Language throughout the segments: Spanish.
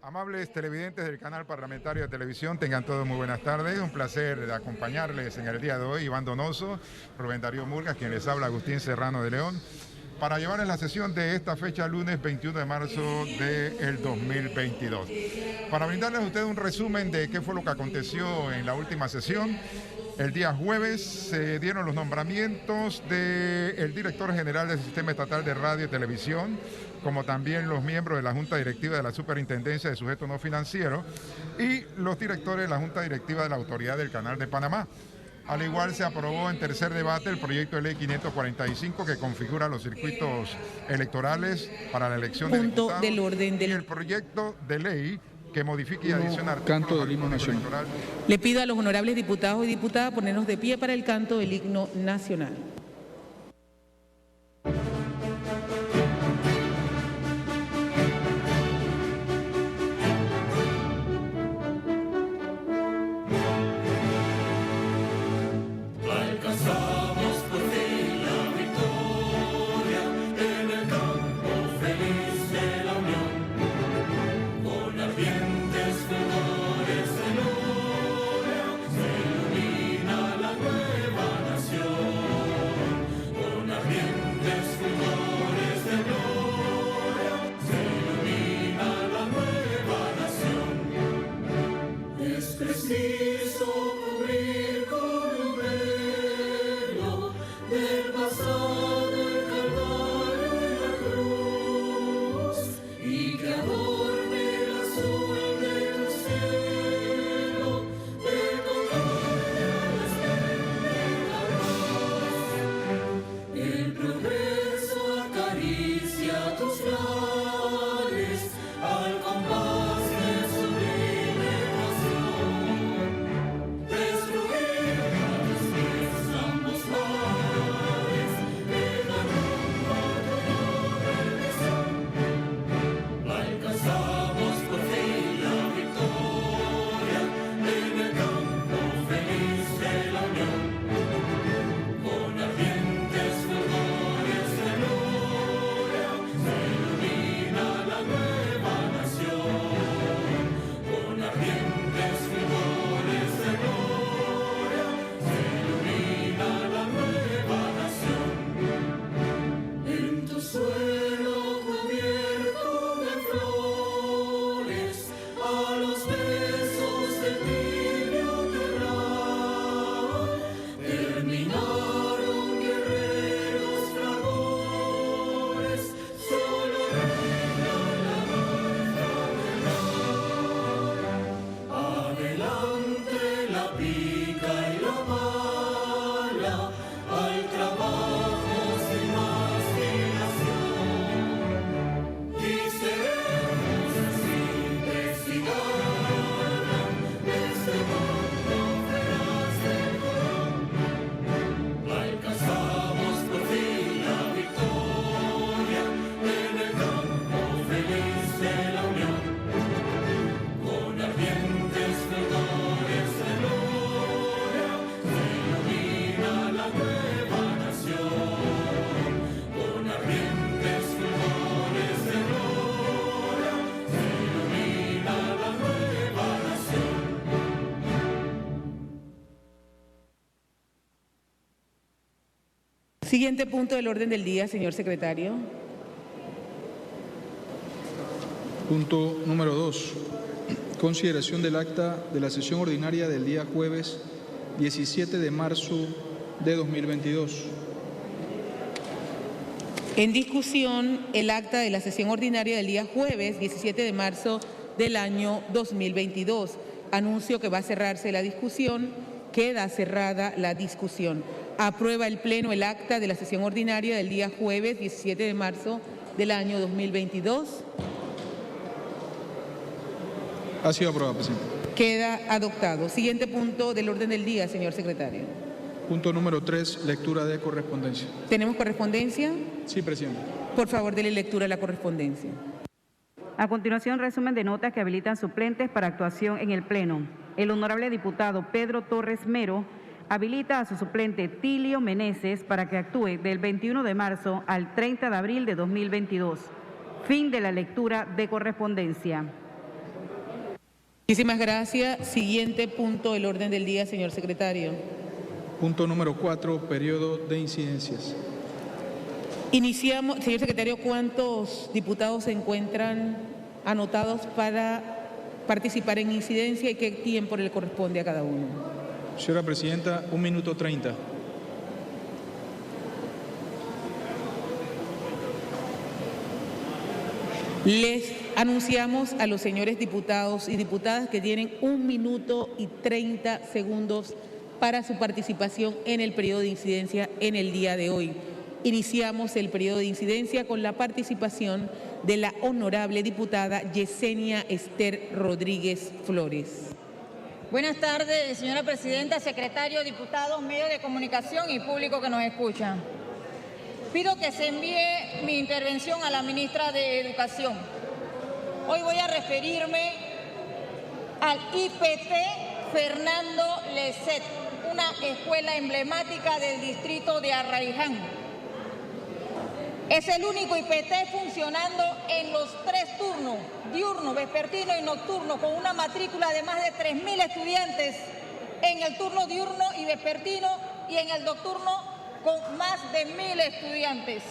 Amables televidentes del canal parlamentario de televisión, tengan todos muy buenas tardes. Un placer acompañarles en el día de hoy, Iván Donoso, Rubén Darío Murgas, quien les habla, Agustín Serrano de León, para llevarles la sesión de esta fecha, lunes 21 de marzo del 2022. Para brindarles a ustedes un resumen de qué fue lo que aconteció en la última sesión. El día jueves se dieron los nombramientos del director general del Sistema Estatal de Radio y Televisión, como también los miembros de la Junta Directiva de la Superintendencia de Sujetos No Financieros y los directores de la Junta Directiva de la Autoridad del Canal de Panamá. Al igual se aprobó en tercer debate el proyecto de ley 545 que configura los circuitos electorales para la elección de diputados del orden del... y el proyecto de ley que modifique y adiciona canto del himno nacional. Le pido a los honorables diputados y diputadas ponernos de pie para el canto del himno nacional. Siguiente punto del orden del día, señor secretario. Punto número 2. Consideración del acta de la sesión ordinaria del día jueves 17 de marzo de 2022. En discusión, el acta de la sesión ordinaria del día jueves 17 de marzo del año 2022. Anuncio que va a cerrarse la discusión. Queda cerrada la discusión. Aprueba el Pleno el acta de la sesión ordinaria del día jueves 17 de marzo del año 2022. Ha sido aprobado, presidente. Queda adoptado. Siguiente punto del orden del día, señor secretario. Punto número 3, lectura de correspondencia. ¿Tenemos correspondencia? Sí, presidente. Por favor, dele lectura a la correspondencia. A continuación, resumen de notas que habilitan suplentes para actuación en el Pleno. El honorable diputado Pedro Torres Mero habilita a su suplente Tilio Meneses para que actúe del 21 de marzo al 30 de abril de 2022. Fin de la lectura de correspondencia. Muchísimas gracias. Siguiente punto del orden del día, señor secretario. Punto número 4, periodo de incidencias. Iniciamos, señor secretario, ¿cuántos diputados se encuentran anotados para participar en incidencia y qué tiempo le corresponde a cada uno? Señora Presidenta, 1 minuto 30. Les anunciamos a los señores diputados y diputadas que tienen 1 minuto y 30 segundos para su participación en el periodo de incidencia en el día de hoy. Iniciamos el periodo de incidencia con la participación de la honorable diputada Yesenia Esther Rodríguez Flores. Buenas tardes, señora Presidenta, secretario, diputados, medios de comunicación y público que nos escucha. Pido que se envíe mi intervención a la ministra de Educación. Hoy voy a referirme al IPT Fernando Leset, una escuela emblemática del distrito de Arraiján. Es el único IPT funcionando en los 3 turnos, diurno, vespertino y nocturno, con una matrícula de más de 3.000 estudiantes en el turno diurno y vespertino, y en el nocturno con más de 1.000 estudiantes.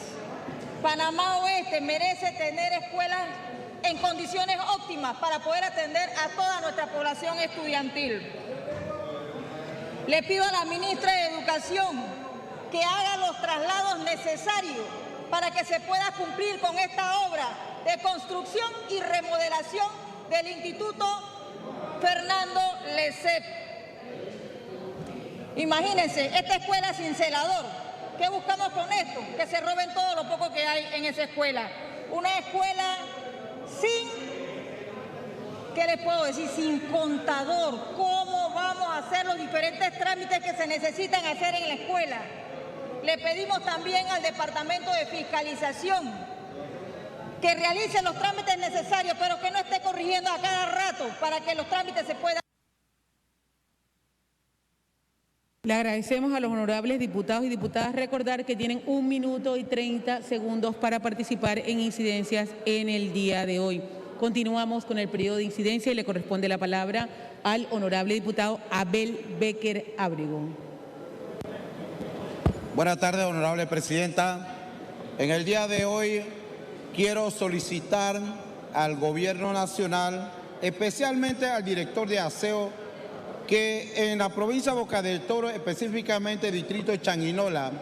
Panamá Oeste merece tener escuelas en condiciones óptimas para poder atender a toda nuestra población estudiantil. Le pido a la ministra de Educación que haga los traslados necesarios para que se pueda cumplir con esta obra de construcción y remodelación del Instituto Fernando Leset. Imagínense, esta escuela sin celador. ¿Qué buscamos con esto? Que se roben todo lo poco que hay en esa escuela. Una escuela sin, ¿qué les puedo decir? Sin contador. ¿Cómo vamos a hacer los diferentes trámites que se necesitan hacer en la escuela? Le pedimos también al Departamento de Fiscalización que realice los trámites necesarios, pero que no esté corrigiendo a cada rato para que los trámites se puedan. Le agradecemos a los honorables diputados y diputadas recordar que tienen 1 minuto y 30 segundos para participar en incidencias en el día de hoy. Continuamos con el periodo de incidencia y le corresponde la palabra al honorable diputado Abel Becker Ábrego. Buenas tardes, honorable presidenta. En el día de hoy quiero solicitar al Gobierno Nacional, especialmente al director de aseo, que en la provincia de Boca del Toro, específicamente el distrito de Changuinola,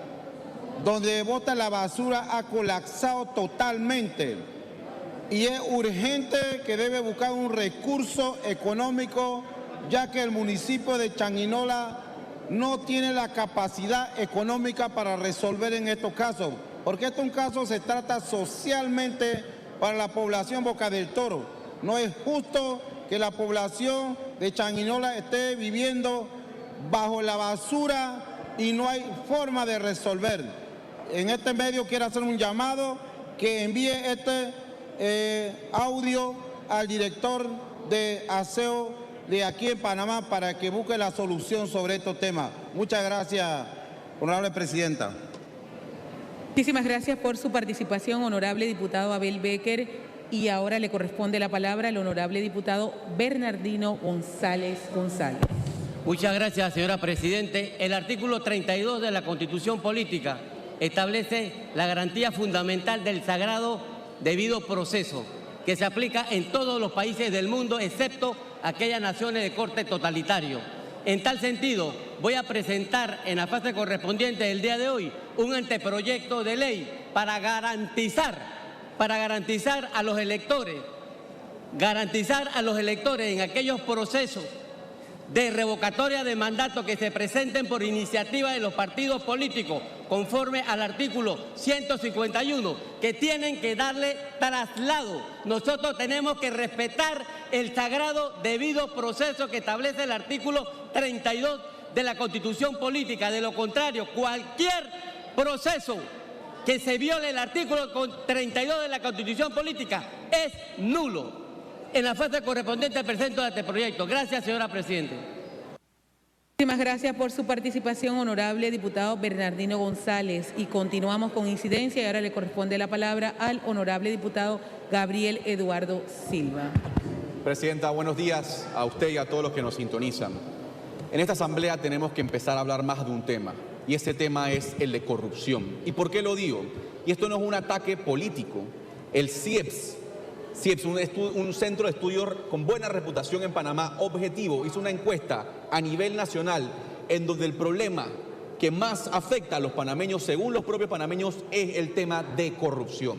donde bota la basura, ha colapsado totalmente y es urgente que debe buscar un recurso económico, ya que el municipio de Changuinola no tiene la capacidad económica para resolver en estos casos, porque estos casos se trata socialmente para la población Boca del Toro. No es justo que la población de Changuinola esté viviendo bajo la basura y no hay forma de resolver. En este medio quiero hacer un llamado que envíe este audio al director de aseo de aquí en Panamá para que busque la solución sobre estos temas. Muchas gracias, honorable presidenta. Muchísimas gracias por su participación, honorable diputado Abel Becker. Y ahora le corresponde la palabra al honorable diputado Bernardino González González. Muchas gracias, señora Presidente. El artículo 32 de la Constitución Política establece la garantía fundamental del sagrado debido proceso, que se aplica en todos los países del mundo, excepto aquellas naciones de corte totalitario. En tal sentido, voy a presentar en la fase correspondiente del día de hoy un anteproyecto de ley para garantizar a los electores, en aquellos procesos de revocatoria de mandato que se presenten por iniciativa de los partidos políticos, conforme al artículo 151, que tienen que darle traslado. Nosotros tenemos que respetar el sagrado debido proceso que establece el artículo 32 de la Constitución Política. De lo contrario, cualquier proceso que se viole el artículo 32 de la Constitución Política es nulo. En la fase correspondiente presento este proyecto. Gracias, señora Presidenta. Muchísimas gracias por su participación, honorable diputado Bernardino González. Y continuamos con incidencia y ahora le corresponde la palabra al honorable diputado Gabriel Eduardo Silva. Presidenta, buenos días a usted y a todos los que nos sintonizan. En esta asamblea tenemos que empezar a hablar más de un tema, y ese tema es el de corrupción. ¿Y por qué lo digo? Y esto no es un ataque político. El CIEPS, un centro de estudios con buena reputación en Panamá, objetivo, hizo una encuesta a nivel nacional en donde el problema que más afecta a los panameños, según los propios panameños, es el tema de corrupción.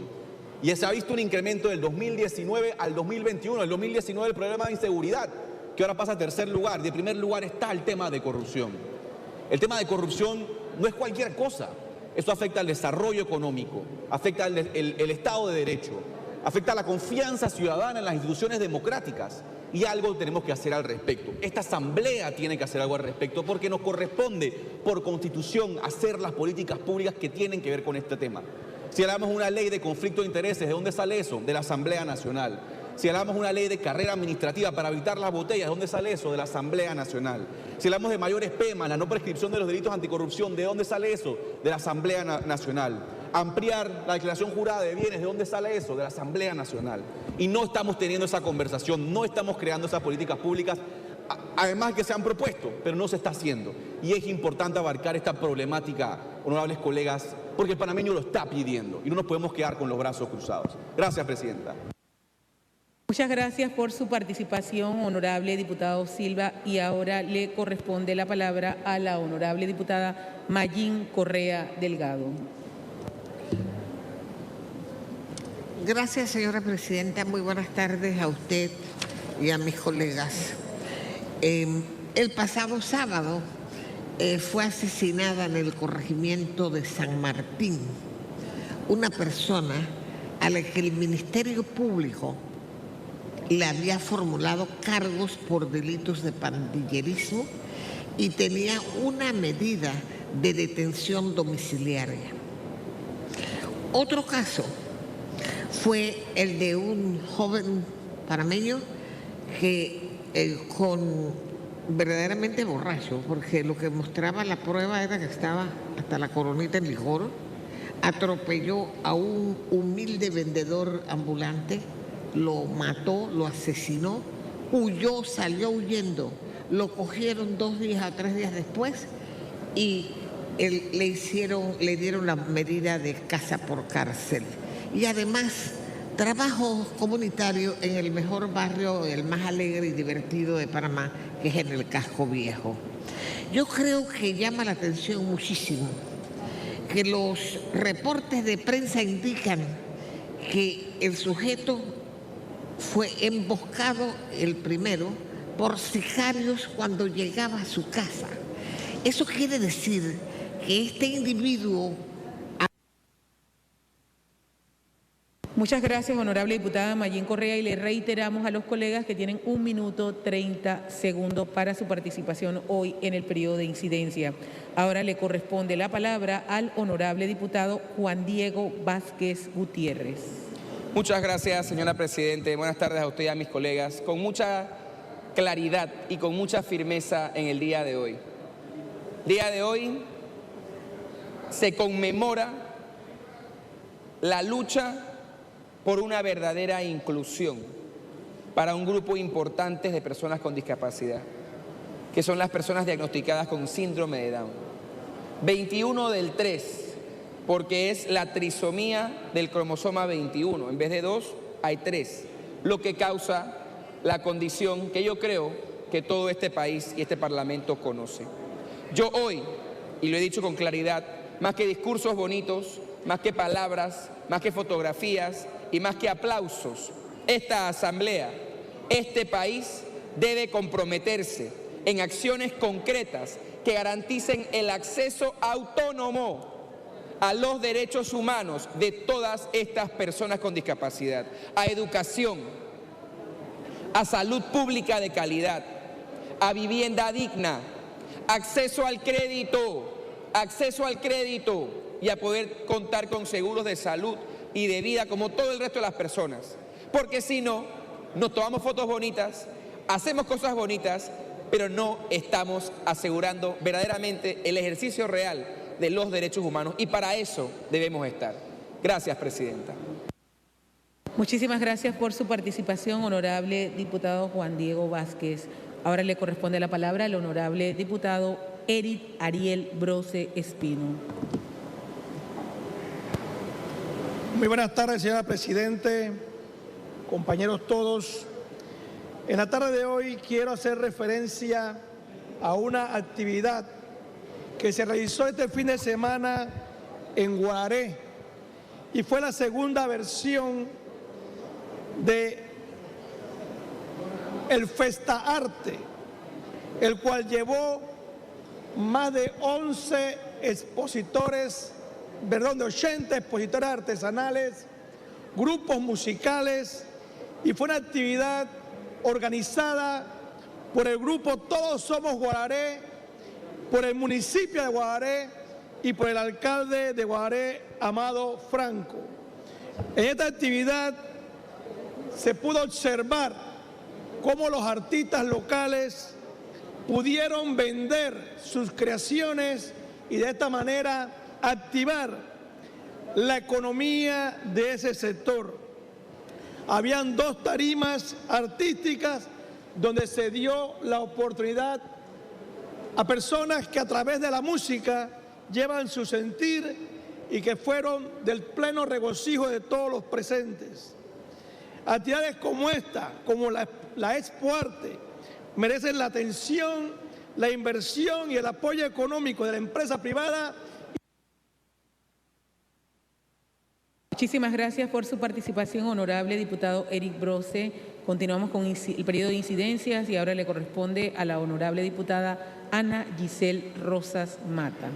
Y se ha visto un incremento del 2019 al 2021. El 2019 el problema de inseguridad, que ahora pasa a tercer lugar. De primer lugar está el tema de corrupción. El tema de corrupción no es cualquier cosa. Eso afecta al desarrollo económico, afecta el Estado de Derecho, afecta a la confianza ciudadana en las instituciones democráticas. Y algo tenemos que hacer al respecto. Esta asamblea tiene que hacer algo al respecto porque nos corresponde por constitución hacer las políticas públicas que tienen que ver con este tema. Si hablamos de una ley de conflicto de intereses, ¿de dónde sale eso? De la Asamblea Nacional. Si hablamos de una ley de carrera administrativa para evitar las botellas, ¿de dónde sale eso? De la Asamblea Nacional. Si hablamos de mayores penas, la no prescripción de los delitos anticorrupción, ¿de dónde sale eso? De la Asamblea Nacional. Ampliar la declaración jurada de bienes, ¿de dónde sale eso? De la Asamblea Nacional. Y no estamos teniendo esa conversación, no estamos creando esas políticas públicas, además que se han propuesto, pero no se está haciendo. Y es importante abarcar esta problemática, honorables colegas, porque el panameño lo está pidiendo y no nos podemos quedar con los brazos cruzados. Gracias, Presidenta. Muchas gracias por su participación, honorable diputado Silva. Y ahora le corresponde la palabra a la honorable diputada Mayín Correa Delgado. Gracias, señora presidenta. Muy buenas tardes a usted y a mis colegas. El pasado sábado fue asesinada en el corregimiento de San Martín una persona a la que el Ministerio Público le había formulado cargos por delitos de pandillerismo y tenía una medida de detención domiciliaria. Otro caso fue el de un joven panameño que verdaderamente borracho, porque lo que mostraba la prueba era que estaba hasta la coronita en licor, atropelló a un humilde vendedor ambulante, lo mató, lo asesinó, huyó, salió huyendo, lo cogieron 2 días o 3 días después y le dieron la medida de casa por cárcel. Y además, trabajo comunitario en el mejor barrio, el más alegre y divertido de Panamá, que es en el Casco Viejo. Yo creo que llama la atención muchísimo que los reportes de prensa indican que el sujeto fue emboscado, el primero, por sicarios cuando llegaba a su casa. Eso quiere decir que este individuo... Muchas gracias, honorable diputada Mayín Correa, y le reiteramos a los colegas que tienen 1 minuto 30 segundos para su participación hoy en el periodo de incidencia. Ahora le corresponde la palabra al honorable diputado Juan Diego Vázquez Gutiérrez. Muchas gracias, señora presidenta. Buenas tardes a usted y a mis colegas. Con mucha claridad y con mucha firmeza en el día de hoy. El día de hoy se conmemora la lucha por una verdadera inclusión para un grupo importante de personas con discapacidad, que son las personas diagnosticadas con síndrome de Down. 21 del 3, porque es la trisomía del cromosoma 21. En vez de 2, hay 3, lo que causa la condición que yo creo que todo este país y este Parlamento conoce. Yo hoy, y lo he dicho con claridad, más que discursos bonitos, más que palabras, más que fotografías y más que aplausos, esta asamblea, este país debe comprometerse en acciones concretas que garanticen el acceso autónomo a los derechos humanos de todas estas personas con discapacidad, a educación, a salud pública de calidad, a vivienda digna, acceso al crédito y a poder contar con seguros de salud y de vida como todo el resto de las personas. Porque si no, nos tomamos fotos bonitas, hacemos cosas bonitas, pero no estamos asegurando verdaderamente el ejercicio real de los derechos humanos, y para eso debemos estar. Gracias, Presidenta. Muchísimas gracias por su participación, honorable diputado Juan Diego Vázquez. Ahora le corresponde la palabra al honorable diputado Eric Ariel Brose Espino. Muy buenas tardes, señora Presidente, compañeros todos. En la tarde de hoy quiero hacer referencia a una actividad que se realizó este fin de semana en Guararé y fue la segunda versión de el Festa Arte, el cual llevó más de 80 expositores artesanales, grupos musicales, y fue una actividad organizada por el grupo Todos Somos Guararé, por el municipio de Guararé y por el alcalde de Guararé, Amado Franco. En esta actividad se pudo observar cómo los artistas locales pudieron vender sus creaciones y de esta manera activar la economía de ese sector. Habían 2 tarimas artísticas donde se dio la oportunidad a personas que a través de la música llevan su sentir y que fueron del pleno regocijo de todos los presentes. Actividades como esta, como la Expo Arte, merecen la atención, la inversión y el apoyo económico de la empresa privada. Muchísimas gracias por su participación, honorable diputado Eric Brose. Continuamos con el periodo de incidencias y ahora le corresponde a la honorable diputada Ana Giselle Rosas Mata.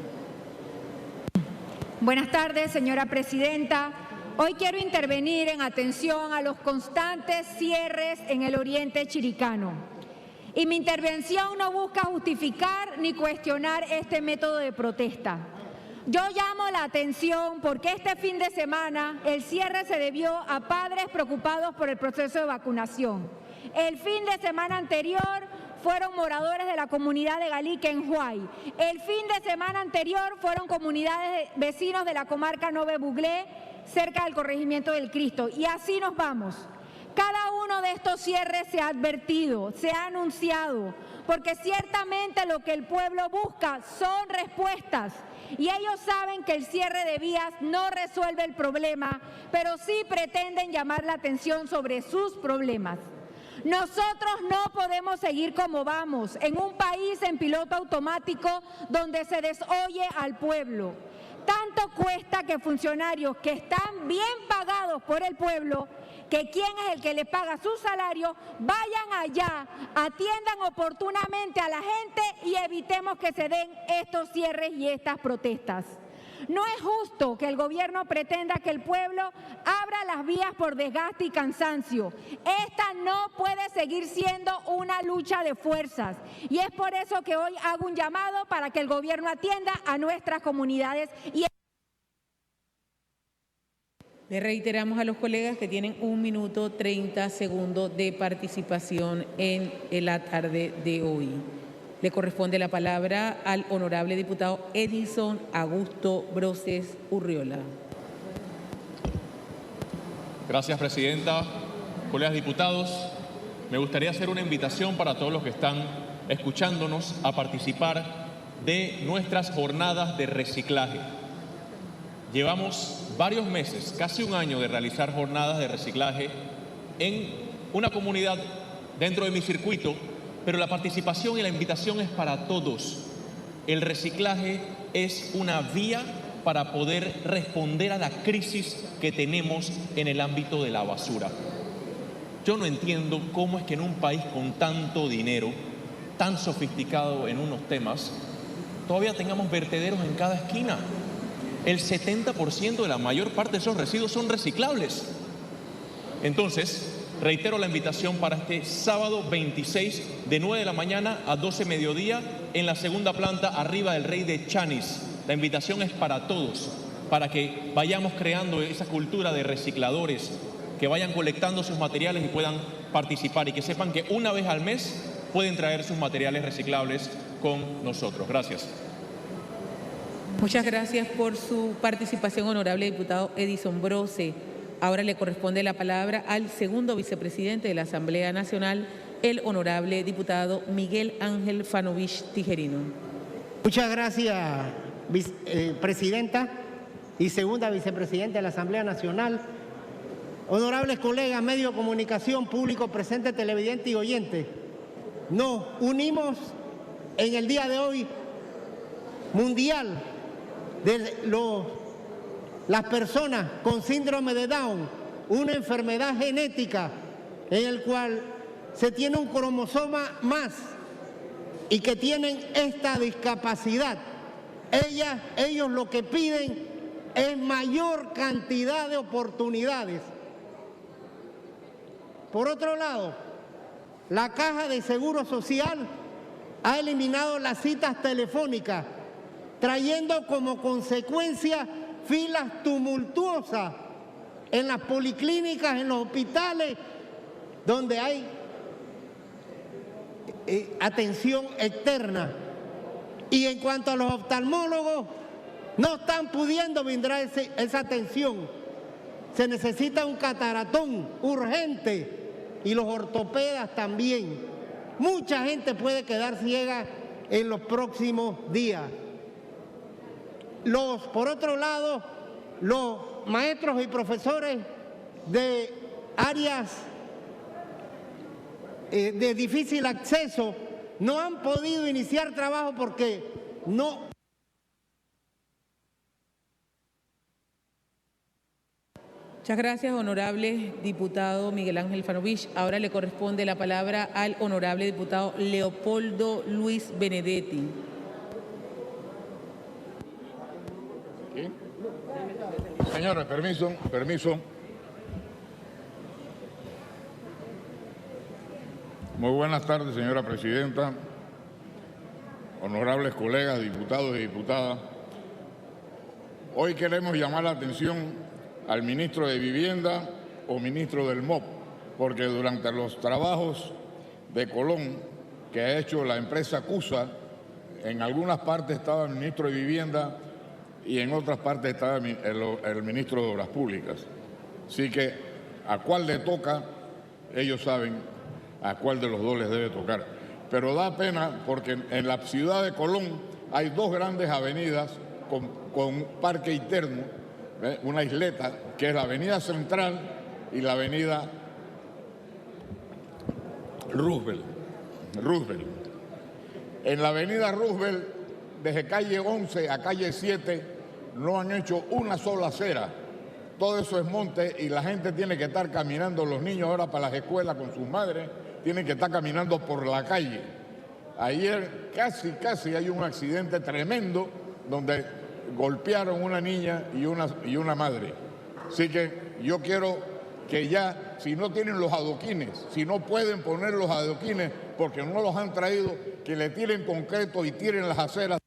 Buenas tardes, señora Presidenta. Hoy quiero intervenir en atención a los constantes cierres en el oriente chiricano. Y mi intervención no busca justificar ni cuestionar este método de protesta. Yo llamo la atención porque este fin de semana el cierre se debió a padres preocupados por el proceso de vacunación. El fin de semana anterior fueron moradores de la comunidad de Galique en Huay. El fin de semana anterior fueron comunidades de vecinos de la comarca Nove Buglé, cerca del corregimiento del Cristo. Y así nos vamos. Cada uno de estos cierres se ha advertido, se ha anunciado, porque ciertamente lo que el pueblo busca son respuestas. Y ellos saben que el cierre de vías no resuelve el problema, pero sí pretenden llamar la atención sobre sus problemas. Nosotros no podemos seguir como vamos, en un país en piloto automático donde se desoye al pueblo. Tanto cuesta que funcionarios que están bien pagados por el pueblo, que quién es el que les paga su salario, vayan allá, atiendan oportunamente a la gente y evitemos que se den estos cierres y estas protestas. No es justo que el gobierno pretenda que el pueblo abra las vías por desgaste y cansancio. Esta no puede seguir siendo una lucha de fuerzas y es por eso que hoy hago un llamado para que el gobierno atienda a nuestras comunidades. Le reiteramos a los colegas que tienen 1 minuto 30 segundos de participación en la tarde de hoy. Le corresponde la palabra al honorable diputado Edison Augusto Broses Urriola. Gracias, Presidenta. Colegas diputados, me gustaría hacer una invitación para todos los que están escuchándonos a participar de nuestras jornadas de reciclaje. Llevamos varios meses, casi 1 año, de realizar jornadas de reciclaje en una comunidad dentro de mi circuito, pero la participación y la invitación es para todos. El reciclaje es una vía para poder responder a la crisis que tenemos en el ámbito de la basura. Yo no entiendo cómo es que en un país con tanto dinero, tan sofisticado en unos temas, todavía tengamos vertederos en cada esquina. El 70% de la mayor parte de esos residuos son reciclables. Entonces, reitero la invitación para este sábado 26 de 9 de la mañana a 12 mediodía en la segunda planta arriba del Rey de Chanis. La invitación es para todos, para que vayamos creando esa cultura de recicladores, que vayan colectando sus materiales y puedan participar y que sepan que una vez al mes pueden traer sus materiales reciclables con nosotros. Gracias. Muchas gracias por su participación, honorable diputado Edison Brose. Ahora le corresponde la palabra al segundo vicepresidente de la Asamblea Nacional, el honorable diputado Miguel Ángel Fanovich Tijerino. Muchas gracias, presidenta y segunda vicepresidenta de la Asamblea Nacional. Honorables colegas, medios de comunicación, público presente, televidente y oyente, nos unimos en el día de hoy mundial de las personas con síndrome de Down, una enfermedad genética en el cual se tiene un cromosoma más y que tienen esta discapacidad. Ellos lo que piden es mayor cantidad de oportunidades. Por otro lado, la Caja de Seguro Social ha eliminado las citas telefónicas, trayendo como consecuencia filas tumultuosas en las policlínicas, en los hospitales, donde hay atención externa. Y en cuanto a los oftalmólogos, no están pudiendo brindar esa atención. Se necesita un cataratón urgente y los ortopedas también. Mucha gente puede quedar ciega en los próximos días. Por otro lado, los maestros y profesores de áreas de difícil acceso no han podido iniciar trabajo porque no. Muchas gracias, honorable diputado Miguel Ángel Fanovich. Ahora le corresponde la palabra al honorable diputado Leopoldo Luis Benedetti. Señores, permiso. Muy buenas tardes, señora presidenta, honorables colegas, diputados y diputadas. Hoy queremos llamar la atención al ministro de Vivienda o ministro del MOP, porque durante los trabajos de Colón que ha hecho la empresa CUSA, en algunas partes estaba el ministro de Vivienda y en otras partes estaba el ministro de Obras Públicas. Así que a cuál le toca, ellos saben a cuál de los dos les debe tocar. Pero da pena porque en la ciudad de Colón hay dos grandes avenidas con parque interno, una isleta, que es la avenida Central y la avenida Roosevelt. En la avenida Roosevelt, desde calle 11 a calle 7, no han hecho una sola acera. Todo eso es monte y la gente tiene que estar caminando, los niños ahora para las escuelas con sus madres, tienen que estar caminando por la calle. Ayer casi hay un accidente tremendo donde golpearon una niña y una madre. Así que yo quiero que ya, si no tienen los adoquines, si no pueden poner los adoquines porque no los han traído, que le tiren concreto y tiren las aceras.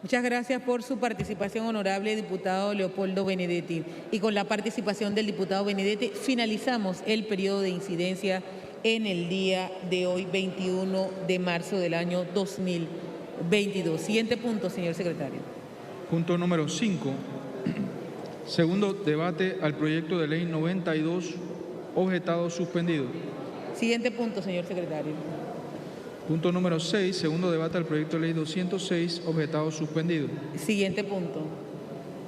Muchas gracias por su participación, honorable diputado Leopoldo Benedetti. Y con la participación del diputado Benedetti finalizamos el periodo de incidencia en el día de hoy, 21 de marzo del año 2022. Siguiente punto, señor secretario. Punto número 5. Segundo debate al proyecto de ley 92, objetado suspendido. Siguiente punto, señor secretario. Punto número 6, segundo debate al proyecto de ley 206, objetado suspendido. Siguiente punto.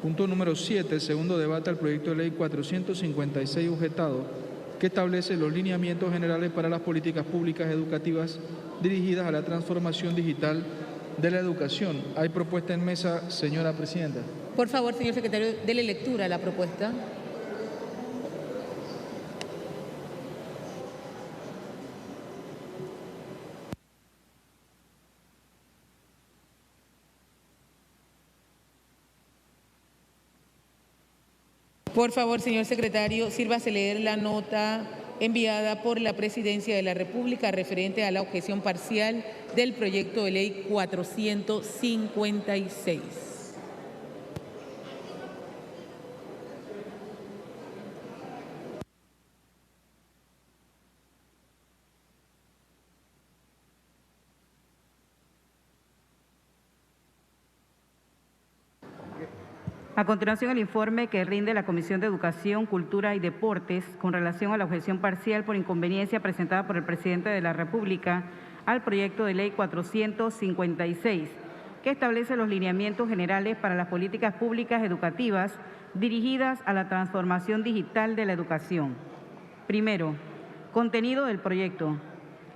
Punto número 7, segundo debate al proyecto de ley 456, objetado, que establece los lineamientos generales para las políticas públicas educativas dirigidas a la transformación digital de la educación. ¿Hay propuesta en mesa, señora presidenta? Por favor, señor secretario, dele lectura a la propuesta. Por favor, señor secretario, sírvase leer la nota enviada por la Presidencia de la República referente a la objeción parcial del proyecto de ley 456. A continuación, el informe que rinde la Comisión de Educación, Cultura y Deportes con relación a la objeción parcial por inconveniencia presentada por el Presidente de la República al proyecto de ley 456, que establece los lineamientos generales para las políticas públicas educativas dirigidas a la transformación digital de la educación. Primero, contenido del proyecto.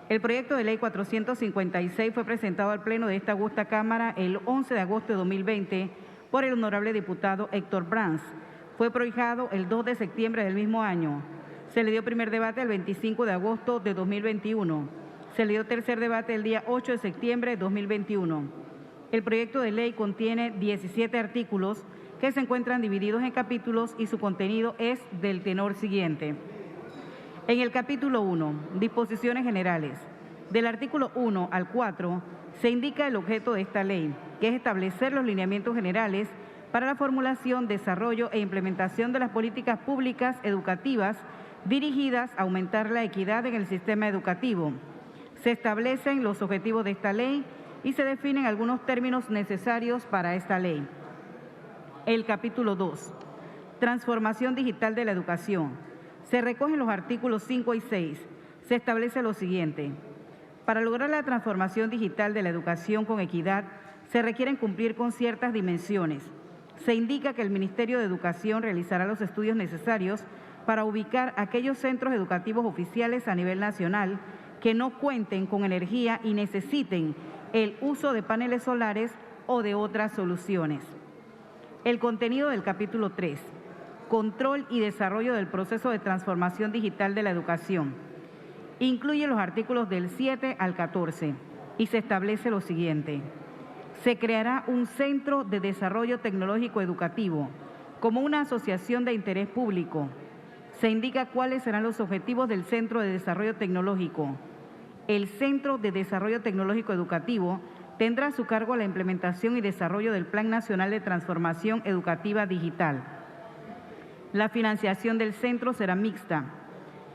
El proyecto de ley 456 fue presentado al Pleno de esta augusta Cámara el 11 de agosto de 2020 por el honorable diputado Héctor Brands. Fue prohijado el 2 de septiembre del mismo año. Se le dio primer debate el 25 de agosto de 2021. Se le dio tercer debate el día 8 de septiembre de 2021. El proyecto de ley contiene 17 artículos que se encuentran divididos en capítulos y su contenido es del tenor siguiente. En el capítulo 1, disposiciones generales, del artículo 1 al 4, se indica el objeto de esta ley, que es establecer los lineamientos generales para la formulación, desarrollo e implementación de las políticas públicas educativas dirigidas a aumentar la equidad en el sistema educativo. Se establecen los objetivos de esta ley y se definen algunos términos necesarios para esta ley. El capítulo 2, transformación digital de la educación. Se recogen los artículos 5 y 6. Se establece lo siguiente. Para lograr la transformación digital de la educación con equidad, se requieren cumplir con ciertas dimensiones. Se indica que el Ministerio de Educación realizará los estudios necesarios para ubicar aquellos centros educativos oficiales a nivel nacional que no cuenten con energía y necesiten el uso de paneles solares o de otras soluciones. El contenido del capítulo 3, control y desarrollo del proceso de transformación digital de la educación. Incluye los artículos del 7 al 14 y se establece lo siguiente. Se creará un Centro de Desarrollo Tecnológico Educativo como una asociación de interés público. Se indica cuáles serán los objetivos del Centro de Desarrollo Tecnológico. El Centro de Desarrollo Tecnológico Educativo tendrá a su cargo la implementación y desarrollo del Plan Nacional de Transformación Educativa Digital. La financiación del centro será mixta,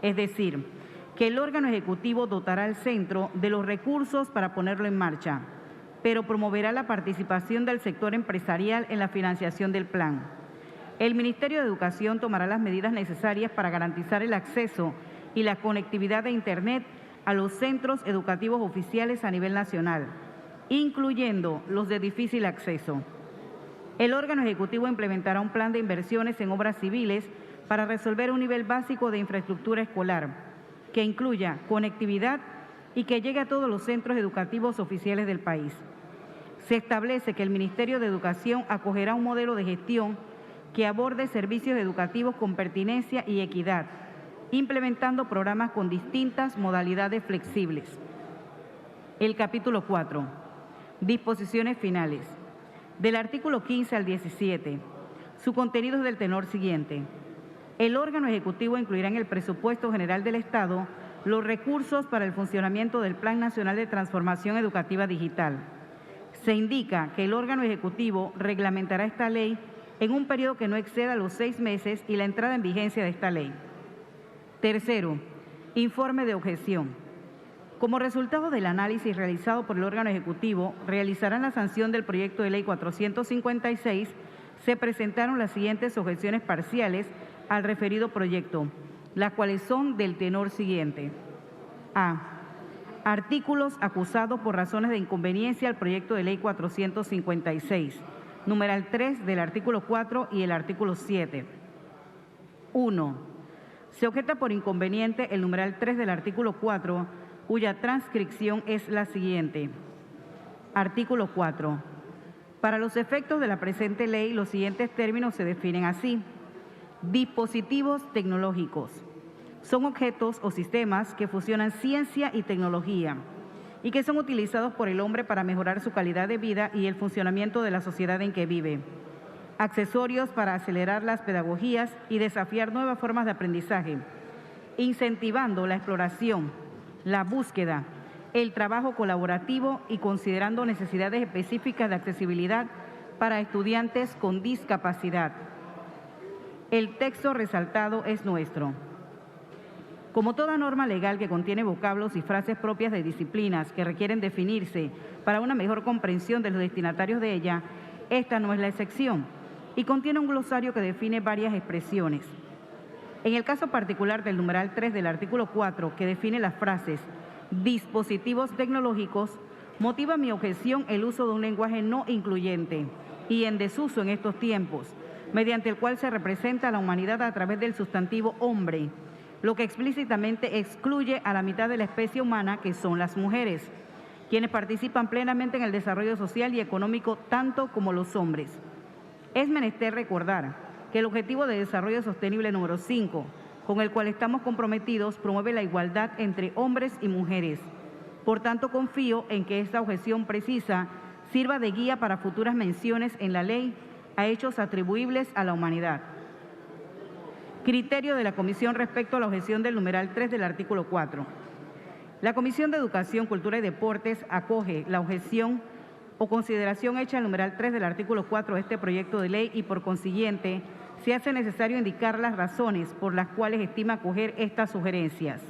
es decir, que el órgano ejecutivo dotará al centro de los recursos para ponerlo en marcha, pero promoverá la participación del sector empresarial en la financiación del plan. El Ministerio de Educación tomará las medidas necesarias para garantizar el acceso y la conectividad de Internet a los centros educativos oficiales a nivel nacional, incluyendo los de difícil acceso. El órgano ejecutivo implementará un plan de inversiones en obras civiles para resolver un nivel básico de infraestructura escolar, que incluya conectividad y que llegue a todos los centros educativos oficiales del país. Se establece que el Ministerio de Educación acogerá un modelo de gestión que aborde servicios educativos con pertinencia y equidad, implementando programas con distintas modalidades flexibles. El capítulo 4, disposiciones finales. Del artículo 15 al 17, su contenido es del tenor siguiente. El órgano ejecutivo incluirá en el presupuesto general del Estado los recursos para el funcionamiento del Plan Nacional de Transformación Educativa Digital. Se indica que el órgano ejecutivo reglamentará esta ley en un periodo que no exceda los 6 meses y la entrada en vigencia de esta ley. Tercero, informe de objeción. Como resultado del análisis realizado por el órgano ejecutivo, realizarán la sanción del proyecto de ley 456, se presentaron las siguientes objeciones parciales al referido proyecto, las cuales son del tenor siguiente. A. Artículos acusados por razones de inconveniencia al proyecto de ley 456, numeral 3 del artículo 4 y el artículo 7. 1. Se objeta por inconveniente el numeral 3 del artículo 4, cuya transcripción es la siguiente. Artículo 4. Para los efectos de la presente ley, los siguientes términos se definen así. Dispositivos tecnológicos. Son objetos o sistemas que fusionan ciencia y tecnología y que son utilizados por el hombre para mejorar su calidad de vida y el funcionamiento de la sociedad en que vive. Accesorios para acelerar las pedagogías y desafiar nuevas formas de aprendizaje. incentivando la exploración, la búsqueda, el trabajo colaborativo y considerando necesidades específicas de accesibilidad para estudiantes con discapacidad. El texto resaltado es nuestro. Como toda norma legal que contiene vocablos y frases propias de disciplinas que requieren definirse para una mejor comprensión de los destinatarios de ella, esta no es la excepción y contiene un glosario que define varias expresiones. En el caso particular del numeral 3 del artículo 4, que define las frases dispositivos tecnológicos, motiva mi objeción el uso de un lenguaje no incluyente y en desuso en estos tiempos, mediante el cual se representa a la humanidad a través del sustantivo hombre, lo que explícitamente excluye a la mitad de la especie humana, que son las mujeres, quienes participan plenamente en el desarrollo social y económico tanto como los hombres. Es menester recordar que el Objetivo de Desarrollo Sostenible número 5, con el cual estamos comprometidos, promueve la igualdad entre hombres y mujeres. Por tanto, confío en que esta objeción precisa sirva de guía para futuras menciones en la ley a hechos atribuibles a la humanidad. Criterio de la Comisión respecto a la objeción del numeral 3 del artículo 4. La Comisión de Educación, Cultura y Deportes acoge la objeción o consideración hecha al numeral 3 del artículo 4 de este proyecto de ley y, por consiguiente, se hace necesario indicar las razones por las cuales estima acoger estas sugerencias.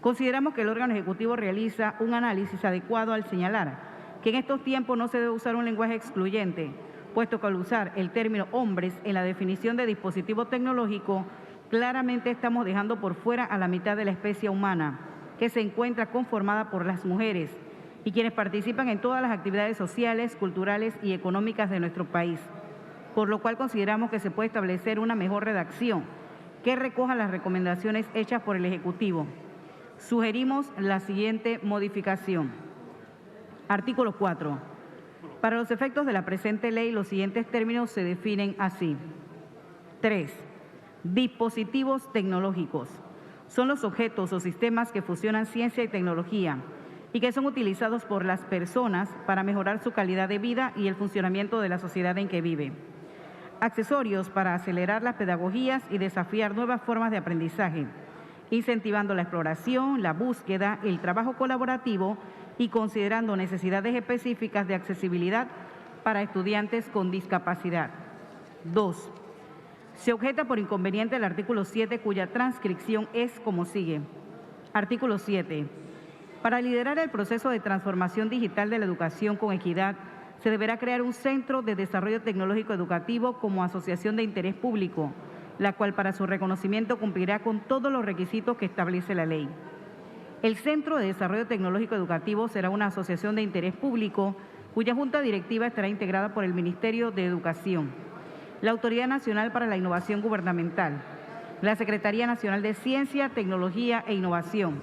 Consideramos que el órgano ejecutivo realiza un análisis adecuado al señalar que en estos tiempos no se debe usar un lenguaje excluyente, puesto que al usar el término hombres en la definición de dispositivo tecnológico, claramente estamos dejando por fuera a la mitad de la especie humana, que se encuentra conformada por las mujeres y quienes participan en todas las actividades sociales, culturales y económicas de nuestro país, por lo cual consideramos que se puede establecer una mejor redacción que recoja las recomendaciones hechas por el Ejecutivo. Sugerimos la siguiente modificación. Artículo 4. Para los efectos de la presente ley, los siguientes términos se definen así. 3. Dispositivos tecnológicos. Son los objetos o sistemas que fusionan ciencia y tecnología y que son utilizados por las personas para mejorar su calidad de vida y el funcionamiento de la sociedad en que vive. Accesorios para acelerar las pedagogías y desafiar nuevas formas de aprendizaje, incentivando la exploración, la búsqueda, el trabajo colaborativo y considerando necesidades específicas de accesibilidad para estudiantes con discapacidad. 2. Se objeta por inconveniente el artículo 7, cuya transcripción es como sigue. Artículo 7. Para liderar el proceso de transformación digital de la educación con equidad, se deberá crear un Centro de Desarrollo Tecnológico Educativo como asociación de interés público, la cual para su reconocimiento cumplirá con todos los requisitos que establece la ley. El Centro de Desarrollo Tecnológico Educativo será una asociación de interés público cuya junta directiva estará integrada por el Ministerio de Educación, la Autoridad Nacional para la Innovación Gubernamental, la Secretaría Nacional de Ciencia, Tecnología e Innovación,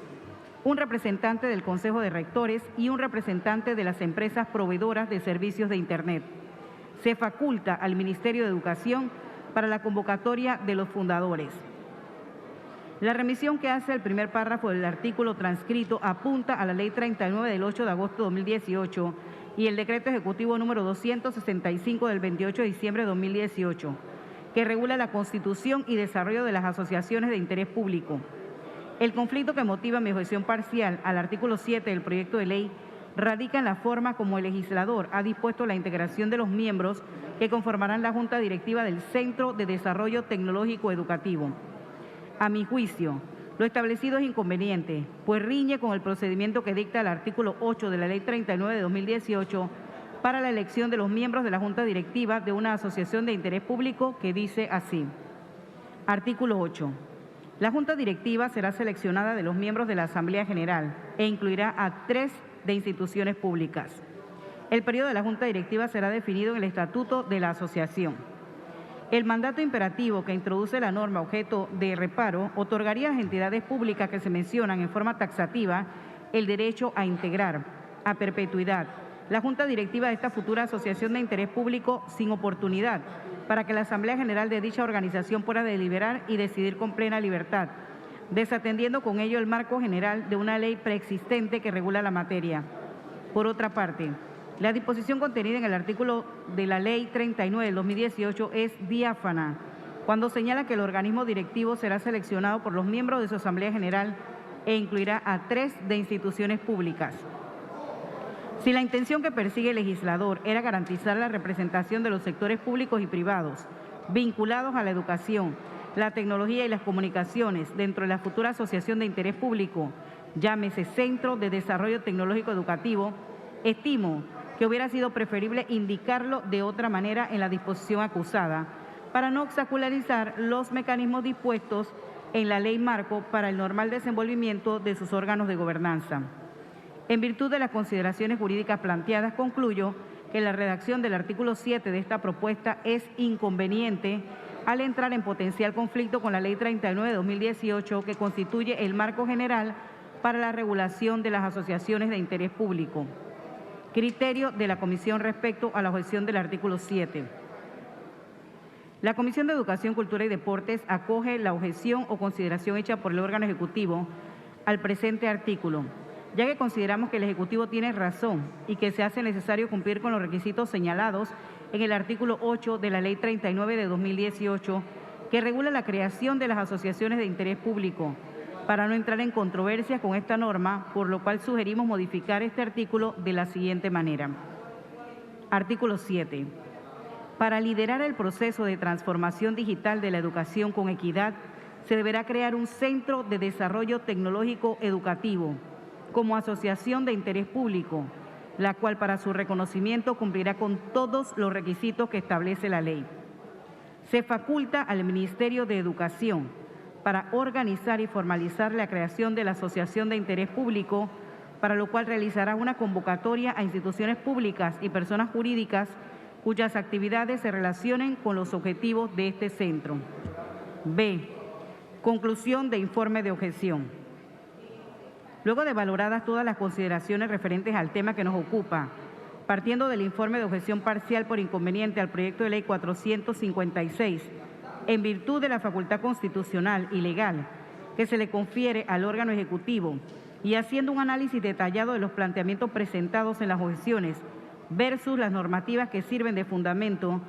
un representante del Consejo de Rectores y un representante de las empresas proveedoras de servicios de Internet. Se faculta al Ministerio de Educación para la convocatoria de los fundadores. La remisión que hace el primer párrafo del artículo transcrito apunta a la Ley 39 del 8 de agosto de 2018 y el Decreto Ejecutivo número 265 del 28 de diciembre de 2018, que regula la constitución y desarrollo de las asociaciones de interés público. El conflicto que motiva mi objeción parcial al artículo 7 del proyecto de ley radica en la forma como el legislador ha dispuesto la integración de los miembros que conformarán la Junta Directiva del Centro de Desarrollo Tecnológico Educativo. A mi juicio, lo establecido es inconveniente, pues riñe con el procedimiento que dicta el artículo 8 de la Ley 39 de 2018 para la elección de los miembros de la Junta Directiva de una asociación de interés público, que dice así. Artículo 8. La Junta Directiva será seleccionada de los miembros de la Asamblea General e incluirá a 3 de instituciones públicas. El periodo de la Junta Directiva será definido en el Estatuto de la Asociación. El mandato imperativo que introduce la norma objeto de reparo otorgaría a las entidades públicas que se mencionan en forma taxativa el derecho a integrar, a perpetuidad, la Junta Directiva de esta futura asociación de interés público sin oportunidad para que la Asamblea General de dicha organización pueda deliberar y decidir con plena libertad, desatendiendo con ello el marco general de una ley preexistente que regula la materia. Por otra parte, la disposición contenida en el artículo de la Ley 39 del 2018 es diáfana, cuando señala que el organismo directivo será seleccionado por los miembros de su Asamblea General e incluirá a 3 de instituciones públicas. Si la intención que persigue el legislador era garantizar la representación de los sectores públicos y privados vinculados a la educación, la tecnología y las comunicaciones dentro de la futura asociación de interés público, llámese Centro de Desarrollo Tecnológico Educativo, estimo que hubiera sido preferible indicarlo de otra manera en la disposición acusada, para no obstacularizar los mecanismos dispuestos en la Ley Marco para el normal desenvolvimiento de sus órganos de gobernanza. En virtud de las consideraciones jurídicas planteadas, concluyo que la redacción del artículo 7 de esta propuesta es inconveniente al entrar en potencial conflicto con la Ley 39 de 2018, que constituye el marco general para la regulación de las asociaciones de interés público. Criterio de la Comisión respecto a la objeción del artículo 7. La Comisión de Educación, Cultura y Deportes acoge la objeción o consideración hecha por el órgano ejecutivo al presente artículo, ya que consideramos que el Ejecutivo tiene razón y que se hace necesario cumplir con los requisitos señalados en el artículo 8 de la Ley 39 de 2018, que regula la creación de las asociaciones de interés público, para no entrar en controversias con esta norma, por lo cual sugerimos modificar este artículo de la siguiente manera. Artículo 7. Para liderar el proceso de transformación digital de la educación con equidad, se deberá crear un Centro de Desarrollo Tecnológico Educativo como asociación de interés público, la cual para su reconocimiento cumplirá con todos los requisitos que establece la ley. Se faculta al Ministerio de Educación para organizar y formalizar la creación de la asociación de interés público, para lo cual realizará una convocatoria a instituciones públicas y personas jurídicas cuyas actividades se relacionen con los objetivos de este centro. B. Conclusión de informe de objeción. Luego de valoradas todas las consideraciones referentes al tema que nos ocupa, partiendo del informe de objeción parcial por inconveniente al proyecto de ley 456, en virtud de la facultad constitucional y legal que se le confiere al órgano ejecutivo y haciendo un análisis detallado de los planteamientos presentados en las objeciones versus las normativas que sirven de fundamento,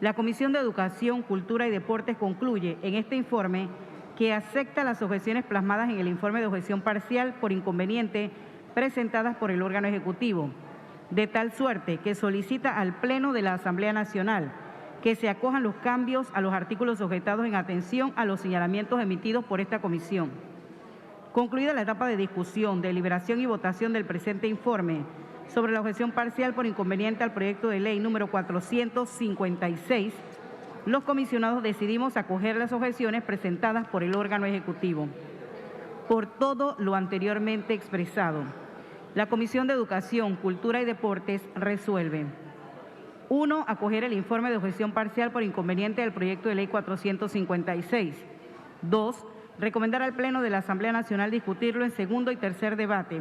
la Comisión de Educación, Cultura y Deportes concluye en este informe que acepta las objeciones plasmadas en el informe de objeción parcial por inconveniente presentadas por el órgano ejecutivo, de tal suerte que solicita al Pleno de la Asamblea Nacional que se acojan los cambios a los artículos objetados en atención a los señalamientos emitidos por esta comisión. Concluida la etapa de discusión, deliberación y votación del presente informe sobre la objeción parcial por inconveniente al proyecto de ley número 456, los comisionados decidimos acoger las objeciones presentadas por el órgano ejecutivo. Por todo lo anteriormente expresado, la Comisión de Educación, Cultura y Deportes resuelve: 1. Acoger el informe de objeción parcial por inconveniente del proyecto de ley 456. 2. Recomendar al Pleno de la Asamblea Nacional discutirlo en segundo y tercer debate.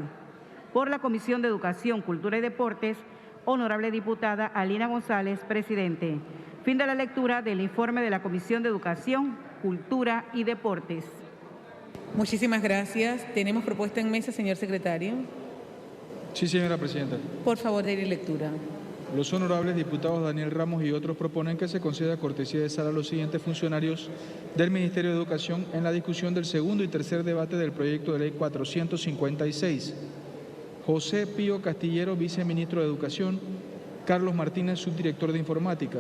Por la Comisión de Educación, Cultura y Deportes, honorable diputada Alina González, presidente. Fin de la lectura del informe de la Comisión de Educación, Cultura y Deportes. Muchísimas gracias. Tenemos propuesta en mesa, señor secretario. Sí, señora presidenta. Por favor, de lectura. Los honorables diputados Daniel Ramos y otros proponen que se conceda cortesía de sala a los siguientes funcionarios del Ministerio de Educación en la discusión del segundo y tercer debate del proyecto de ley 456. José Pío Castillero, viceministro de Educación; Carlos Martínez, subdirector de Informática;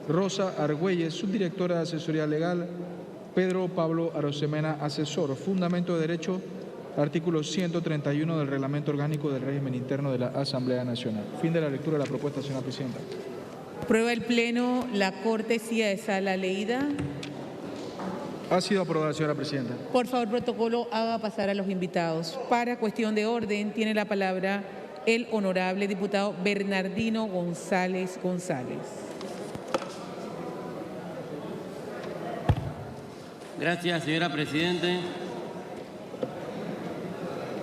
Rosa Argüelles, subdirectora de Asesoría Legal; Pedro Pablo Arosemena, asesor; Fundamento de Derecho, artículo 131 del Reglamento Orgánico del Régimen Interno de la Asamblea Nacional. Fin de la lectura de la propuesta, señora presidenta. Aprueba el Pleno la cortesía de sala leída. Ha sido aprobada, señora presidenta. Por favor, protocolo, haga pasar a los invitados. Para cuestión de orden, tiene la palabra el honorable diputado Bernardino González González. Gracias, señora presidente.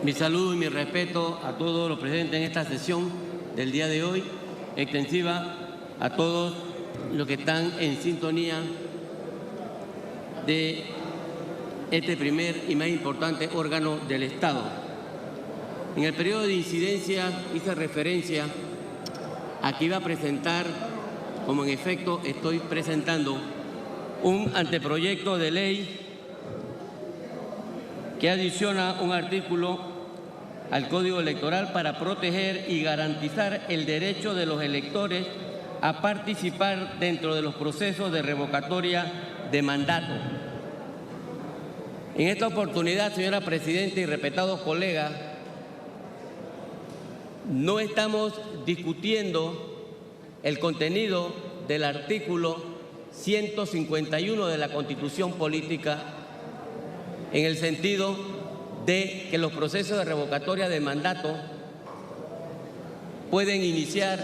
Mi saludo y mi respeto a todos los presentes en esta sesión del día de hoy, extensiva a todos los que están en sintonía de este primer y más importante órgano del Estado. En el periodo de incidencia hice referencia a que iba a presentar, como en efecto estoy presentando, un anteproyecto de ley que adiciona un artículo al Código Electoral para proteger y garantizar el derecho de los electores a participar dentro de los procesos de revocatoria de mandato. En esta oportunidad, señora Presidenta y respetados colegas, no estamos discutiendo el contenido del artículo 151 de la Constitución Política en el sentido de que los procesos de revocatoria de mandato pueden iniciar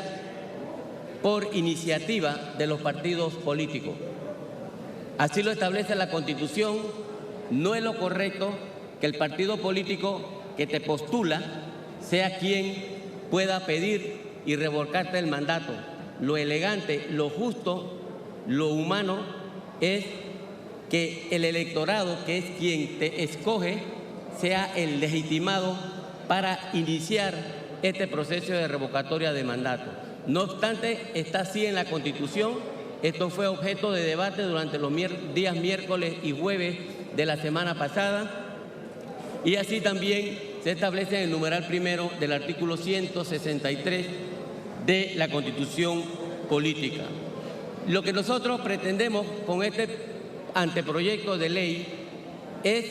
por iniciativa de los partidos políticos. Así lo establece la Constitución. No es lo correcto que el partido político que te postula sea quien pueda pedir y revocarte el mandato. Lo elegante, lo justo, lo humano es que el electorado, que es quien te escoge, sea el legitimado para iniciar este proceso de revocatoria de mandato. No obstante, está así en la Constitución. Esto fue objeto de debate durante los días miércoles y jueves de la semana pasada, y así también se establece en el numeral primero del artículo 163 de la Constitución Política. Lo que nosotros pretendemos con este anteproyecto de ley es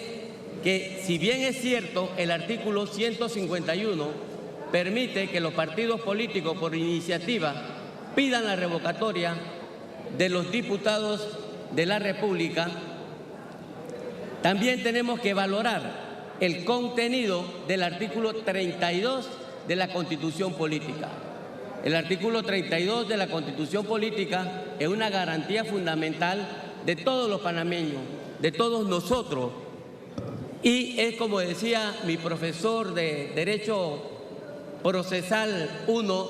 que, si bien es cierto, el artículo 151 permite que los partidos políticos por iniciativa pidan la revocatoria de los diputados de la República, también tenemos que valorar el contenido del artículo 32 de la Constitución Política. El artículo 32 de la Constitución Política es una garantía fundamental de todos los panameños, de todos nosotros, y es, como decía mi profesor de Derecho Procesal 1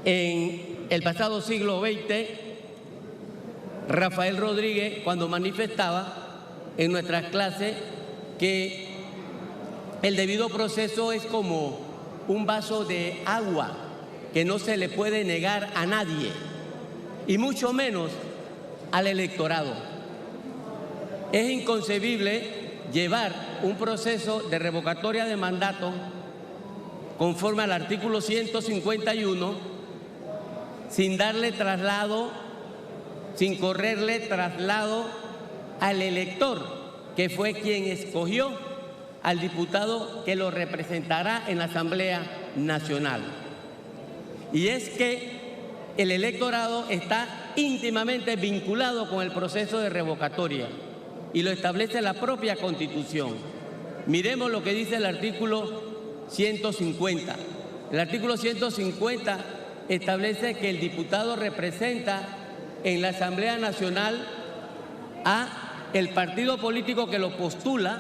en el pasado siglo XX, Rafael Rodríguez, cuando manifestaba en nuestras clases que el debido proceso es como un vaso de agua que no se le puede negar a nadie, y mucho menos al electorado. Es inconcebible llevar un proceso de revocatoria de mandato conforme al artículo 151 sin darle traslado, sin correrle traslado al elector, que fue quien escogió al diputado que lo representará en la Asamblea Nacional. Y es que el electorado está íntimamente vinculado con el proceso de revocatoria y lo establece la propia Constitución. Miremos lo que dice el artículo 150. El artículo 150 establece que el diputado representa en la Asamblea Nacional a el partido político que lo postula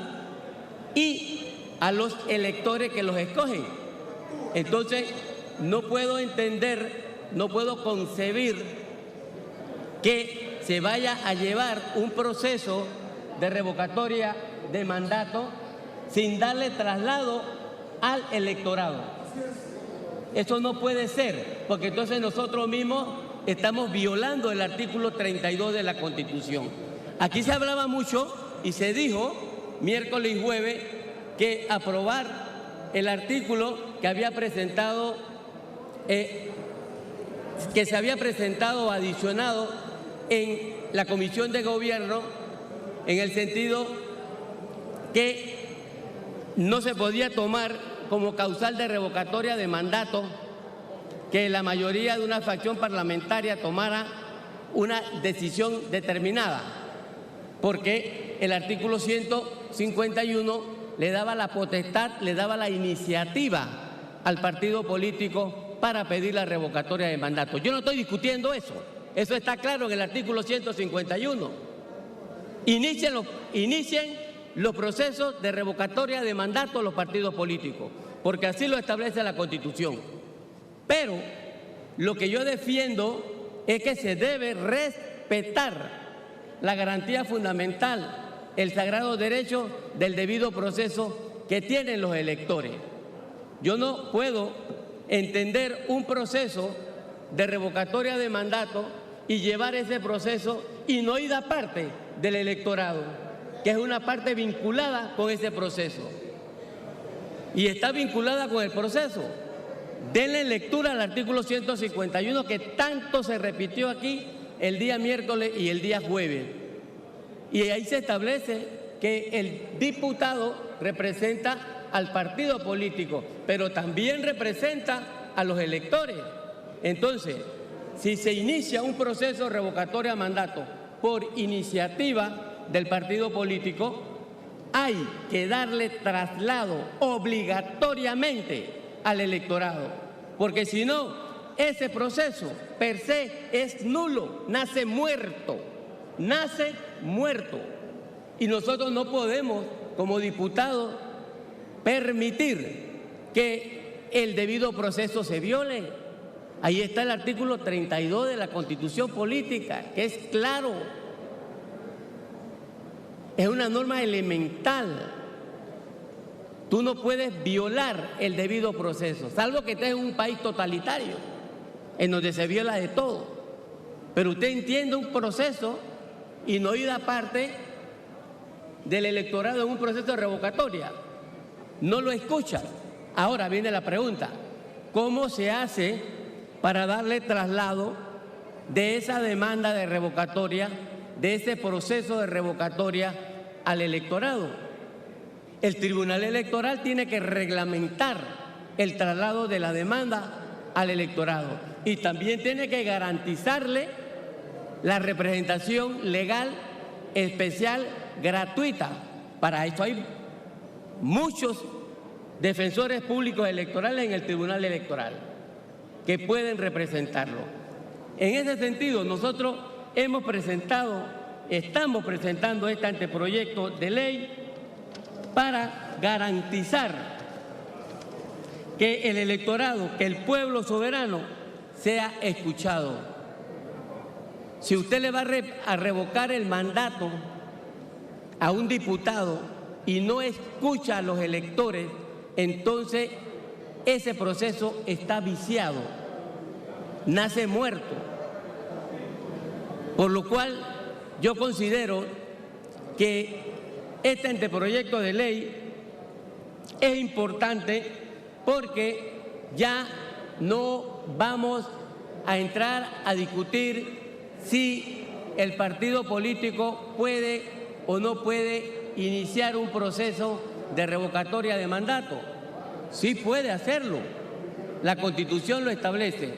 y a los electores que los escogen. Entonces, no puedo entender, no puedo concebir que se vaya a llevar un proceso de revocatoria de mandato sin darle traslado al electorado. Eso no puede ser, porque entonces nosotros mismos estamos violando el artículo 32 de la Constitución. Aquí se hablaba mucho y se dijo miércoles y jueves que aprobar el artículo que había presentado, que se había presentado o adicionado en la Comisión de Gobierno, en el sentido que no se podía tomar como causal de revocatoria de mandato que la mayoría de una facción parlamentaria tomara una decisión determinada, porque el artículo 151 le daba la potestad, le daba la iniciativa al partido político para pedir la revocatoria de mandato. Yo no estoy discutiendo eso, eso está claro en el artículo 151. Inicien los procesos de revocatoria de mandato los partidos políticos, porque así lo establece la Constitución. Pero lo que yo defiendo es que se debe respetar la garantía fundamental, el sagrado derecho del debido proceso que tienen los electores. Yo no puedo entender un proceso de revocatoria de mandato y llevar ese proceso y no oída parte del electorado, que es una parte vinculada con ese proceso. Y está vinculada con el proceso. Denle lectura al artículo 151 que tanto se repitió aquí el día miércoles y el día jueves. Y ahí se establece que el diputado representa al partido político, pero también representa a los electores. Entonces, si se inicia un proceso revocatorio a mandato por iniciativa del partido político, hay que darle traslado obligatoriamente al electorado, porque si no, ese proceso per se es nulo, nace muerto, y nosotros no podemos, como diputados, permitir que el debido proceso se viole. Ahí está el artículo 32 de la Constitución Política, que es claro. Es una norma elemental. Tú no puedes violar el debido proceso, salvo que estés en un país totalitario, en donde se viola de todo. Pero usted entiende un proceso y no oída parte del electorado en un proceso de revocatoria. No lo escucha. Ahora viene la pregunta: ¿cómo se hace para darle traslado de esa demanda de revocatoria, de ese proceso de revocatoria al electorado? El Tribunal Electoral tiene que reglamentar el traslado de la demanda al electorado y también tiene que garantizarle la representación legal especial gratuita. Para esto hay muchos defensores públicos electorales en el Tribunal Electoral que pueden representarlo. En ese sentido, nosotros estamos presentando este anteproyecto de ley para garantizar que el electorado, que el pueblo soberano sea escuchado. Si usted le va a revocar el mandato a un diputado y no escucha a los electores, entonces ese proceso está viciado, nace muerto. Por lo cual yo considero que este anteproyecto de ley es importante porque ya no vamos a entrar a discutir si el partido político puede o no puede iniciar un proceso de revocatoria de mandato. Sí puede hacerlo, la Constitución lo establece,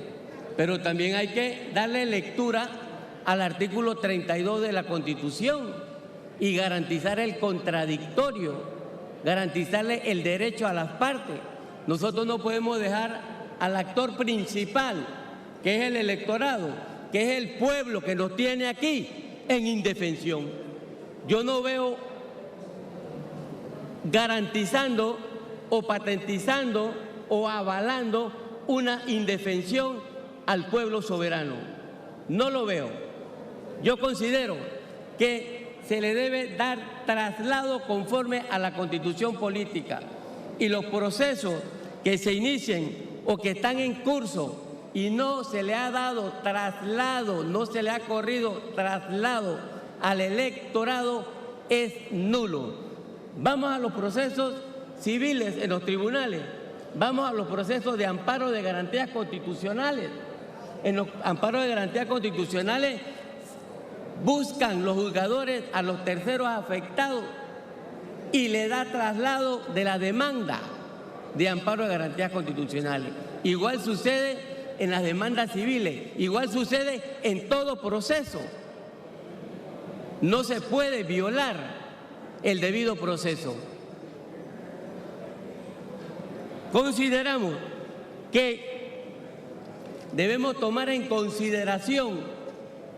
pero también hay que darle lectura al artículo 32 de la Constitución y garantizar el contradictorio, garantizarle el derecho a las partes. Nosotros no podemos dejar al actor principal, que es el electorado, que es el pueblo que nos tiene aquí, en indefensión. Yo no veo garantizando o patentizando o avalando una indefensión al pueblo soberano. No lo veo. Yo considero que se le debe dar traslado conforme a la Constitución Política y los procesos que se inicien o que están en curso y no se le ha dado traslado, no se le ha corrido traslado al electorado, es nulo. Vamos a los procesos civiles en los tribunales, vamos a los procesos de amparo de garantías constitucionales. En los amparos de garantías constitucionales buscan los juzgadores a los terceros afectados y le da traslado de la demanda de amparo de garantías constitucionales. Igual sucede en las demandas civiles, igual sucede en todo proceso. No se puede violar el debido proceso. Consideramos que debemos tomar en consideración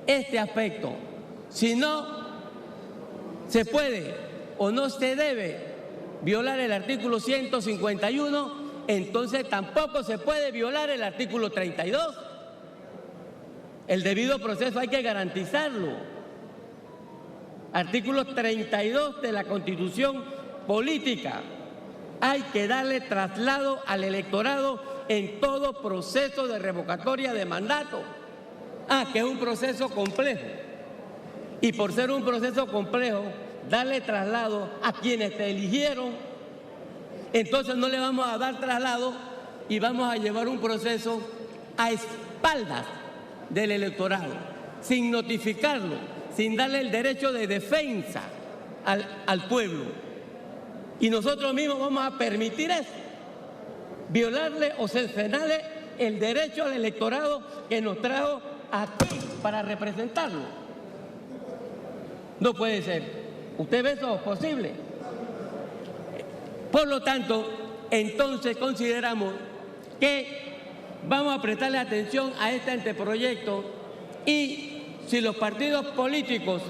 este aspecto. Si no se puede o no se debe violar el artículo 151, entonces tampoco se puede violar el artículo 32. El debido proceso hay que garantizarlo. Artículo 32 de la Constitución Política. Hay que darle traslado al electorado en todo proceso de revocatoria de mandato. Que es un proceso complejo. y por ser un proceso complejo, darle traslado a quienes te eligieron, entonces no le vamos a dar traslado y vamos a llevar un proceso a espaldas del electorado, sin notificarlo, sin darle el derecho de defensa al pueblo. Y nosotros mismos vamos a permitir eso, violarle o cercenarle el derecho al electorado que nos trajo aquí para representarlo. No puede ser. ¿Usted ve eso posible? Por lo tanto, entonces consideramos que vamos a prestarle atención a este anteproyecto y si los partidos políticos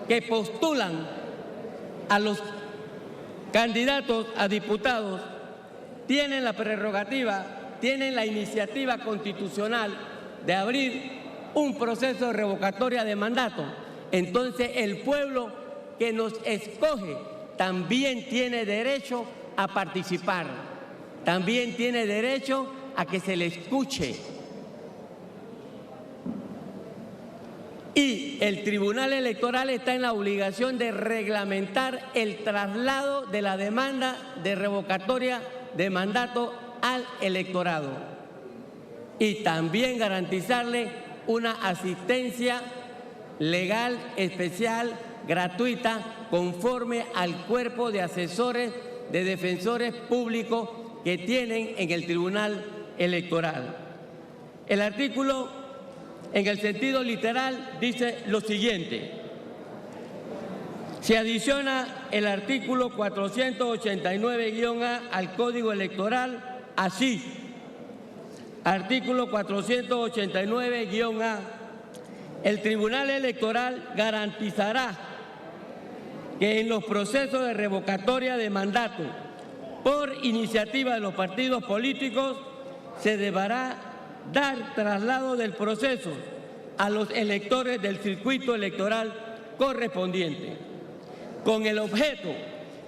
que postulan a los candidatos a diputados tienen la prerrogativa, tienen la iniciativa constitucional de abrir un proceso de revocatoria de mandato, entonces el pueblo que nos escoge también tiene derecho a participar, también tiene derecho a que se le escuche. Y el Tribunal Electoral está en la obligación de reglamentar el traslado de la demanda de revocatoria de mandato al electorado y también garantizarle una asistencia legal especial, gratuita, conforme al cuerpo de asesores de defensores públicos que tienen en el Tribunal Electoral. El artículo, en el sentido literal, dice lo siguiente: se adiciona el artículo 489-A al Código Electoral así. Artículo 489-A. El Tribunal Electoral garantizará que en los procesos de revocatoria de mandato por iniciativa de los partidos políticos se deberá dar traslado del proceso a los electores del circuito electoral correspondiente, con el objeto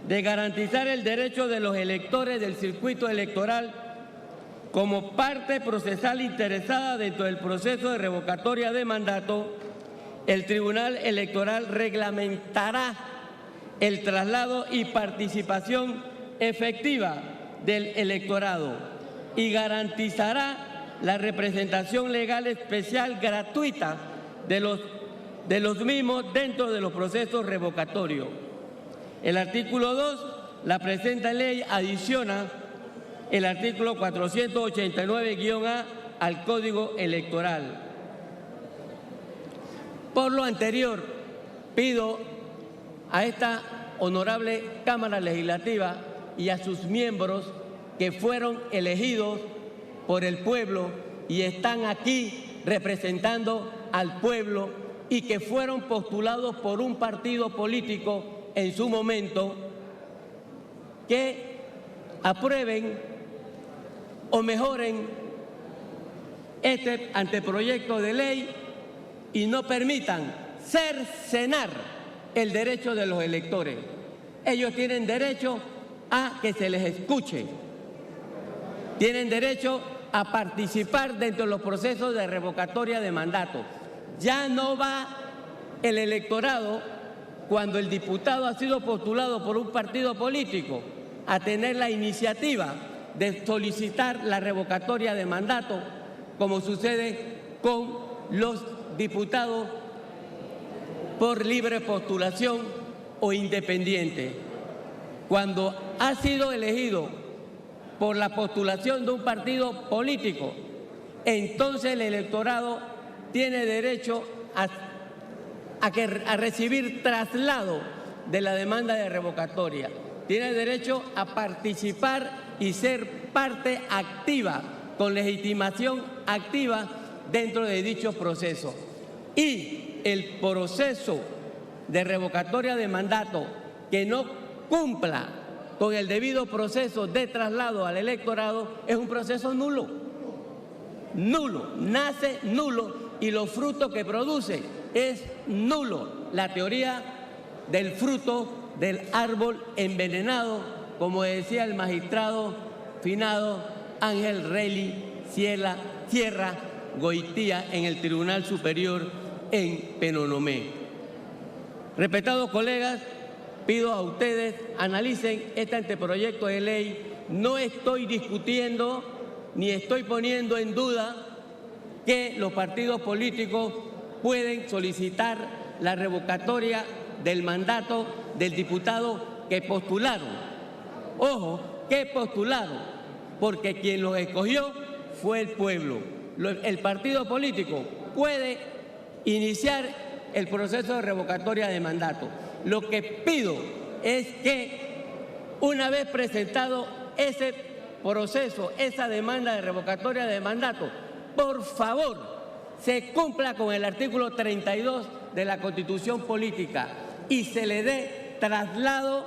de garantizar el derecho de los electores del circuito electoral como parte procesal interesada dentro del proceso de revocatoria de mandato. El Tribunal Electoral reglamentará el traslado y participación efectiva del electorado y garantizará la representación legal especial gratuita de los mismos dentro de los procesos revocatorios. El artículo 2, la presente ley adiciona el artículo 489-A al Código Electoral. Por lo anterior, pido a esta honorable Cámara Legislativa y a sus miembros que fueron elegidos por el pueblo y están aquí representando al pueblo y que fueron postulados por un partido político en su momento, que aprueben o mejoren este anteproyecto de ley y no permitan cercenar el derecho de los electores. Ellos tienen derecho a que se les escuche, tienen derecho a participar dentro de los procesos de revocatoria de mandato. Ya no va el electorado, cuando el diputado ha sido postulado por un partido político, a tener la iniciativa de solicitar la revocatoria de mandato, como sucede con los diputados por libre postulación o independiente. Cuando ha sido elegido por la postulación de un partido político, entonces el electorado tiene derecho a recibir traslado de la demanda de revocatoria. Tiene derecho a participar y ser parte activa, con legitimación activa dentro de dichos procesos. Y el proceso de revocatoria de mandato que no cumpla con el debido proceso de traslado al electorado es un proceso nulo. Nulo, nace nulo y los frutos que produce es nulo. La teoría del fruto del árbol envenenado, como decía el magistrado finado Ángel Reyli Sierra Goitía en el Tribunal Superior en Penonomé. Respetados colegas, pido a ustedes analicen este anteproyecto de ley. No estoy discutiendo ni estoy poniendo en duda que los partidos políticos pueden solicitar la revocatoria del mandato del diputado que postularon. Ojo, que postularon, porque quien los escogió fue el pueblo. El partido político puede iniciar el proceso de revocatoria de mandato. Lo que pido es que una vez presentado ese proceso, esa demanda de revocatoria de mandato, por favor, se cumpla con el artículo 32 de la Constitución Política y se le dé traslado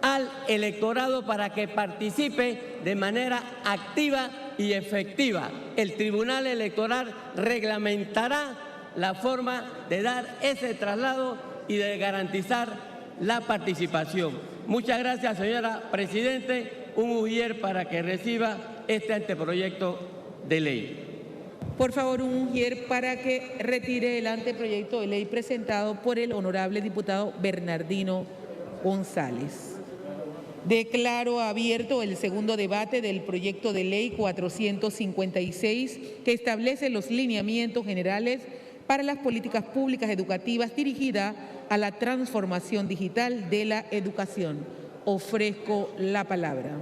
al electorado para que participe de manera activa y efectiva. El Tribunal Electoral reglamentará la forma de dar ese traslado y de garantizar la participación. Muchas gracias, señora Presidente. Un ujier para que reciba este anteproyecto de ley. Por favor, un ujier para que retire el anteproyecto de ley presentado por el honorable diputado Bernardino González. Declaro abierto el segundo debate del proyecto de ley 456 que establece los lineamientos generales para las políticas públicas educativas dirigidas a la transformación digital de la educación. Ofrezco la palabra.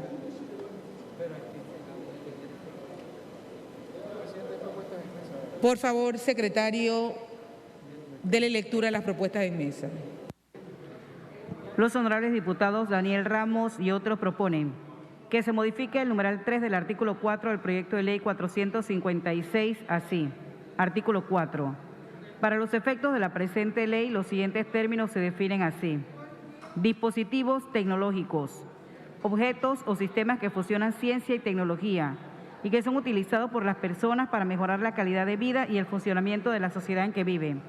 Por favor, secretario, dele lectura a las propuestas de mesa. Los honorables diputados Daniel Ramos y otros proponen que se modifique el numeral 3 del artículo 4 del proyecto de ley 456 así. Artículo 4. Para los efectos de la presente ley, los siguientes términos se definen así. Dispositivos tecnológicos, objetos o sistemas que fusionan ciencia y tecnología y que son utilizados por las personas para mejorar la calidad de vida y el funcionamiento de la sociedad en que viven.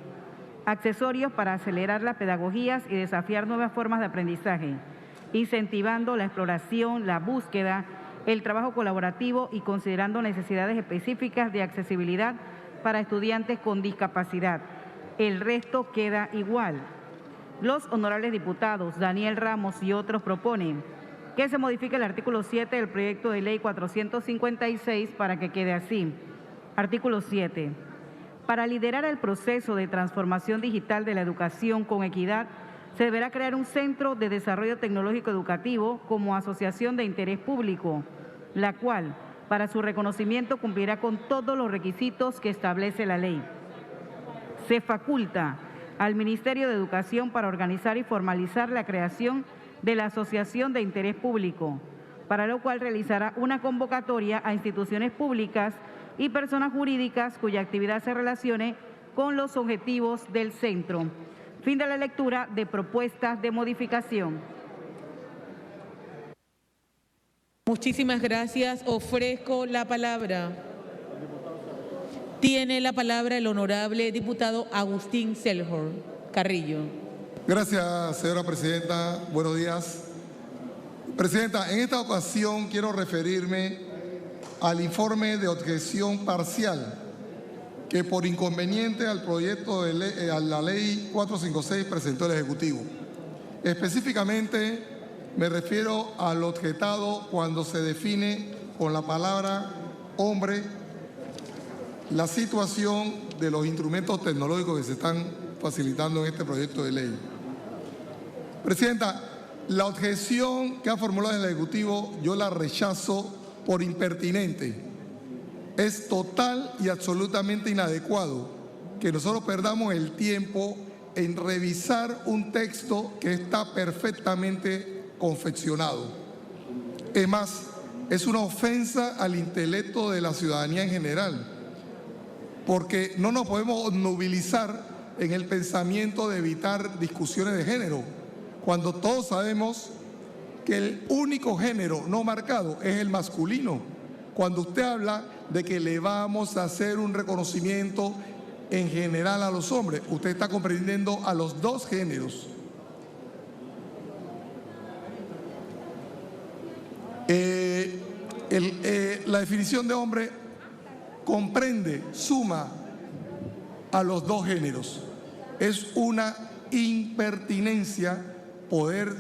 Accesorios para acelerar las pedagogías y desafiar nuevas formas de aprendizaje, incentivando la exploración, la búsqueda, el trabajo colaborativo y considerando necesidades específicas de accesibilidad para estudiantes con discapacidad. El resto queda igual. Los honorables diputados Daniel Ramos y otros proponen que se modifique el artículo 7 del proyecto de ley 456 para que quede así. Artículo 7. Para liderar el proceso de transformación digital de la educación con equidad, se deberá crear un centro de desarrollo tecnológico educativo como asociación de interés público, la cual, para su reconocimiento, cumplirá con todos los requisitos que establece la ley. Se faculta al Ministerio de Educación para organizar y formalizar la creación de la Asociación de Interés Público, para lo cual realizará una convocatoria a instituciones públicas y personas jurídicas cuya actividad se relacione con los objetivos del centro. Fin de la lectura de propuestas de modificación. Muchísimas gracias. Ofrezco la palabra. Tiene la palabra el honorable diputado Agustín Selhorn Carrillo. Gracias, señora presidenta. Buenos días. Presidenta, en esta ocasión quiero referirme al informe de objeción parcial que por inconveniente al proyecto de ley, a la ley 456 presentó el Ejecutivo. Específicamente me refiero al objetado cuando se define con la palabra hombre la situación de los instrumentos tecnológicos que se están facilitando en este proyecto de ley. Presidenta, la objeción que ha formulado el Ejecutivo yo la rechazo por impertinente. Es total y absolutamente inadecuado que nosotros perdamos el tiempo en revisar un texto que está perfectamente confeccionado. Es más, es una ofensa al intelecto de la ciudadanía en general, porque no nos podemos obnubilizar en el pensamiento de evitar discusiones de género, cuando todos sabemos que el único género no marcado es el masculino. Cuando usted habla de que le vamos a hacer un reconocimiento en general a los hombres, usted está comprendiendo a los dos géneros. La definición de hombre comprende, suma a los dos géneros. Es una impertinencia poder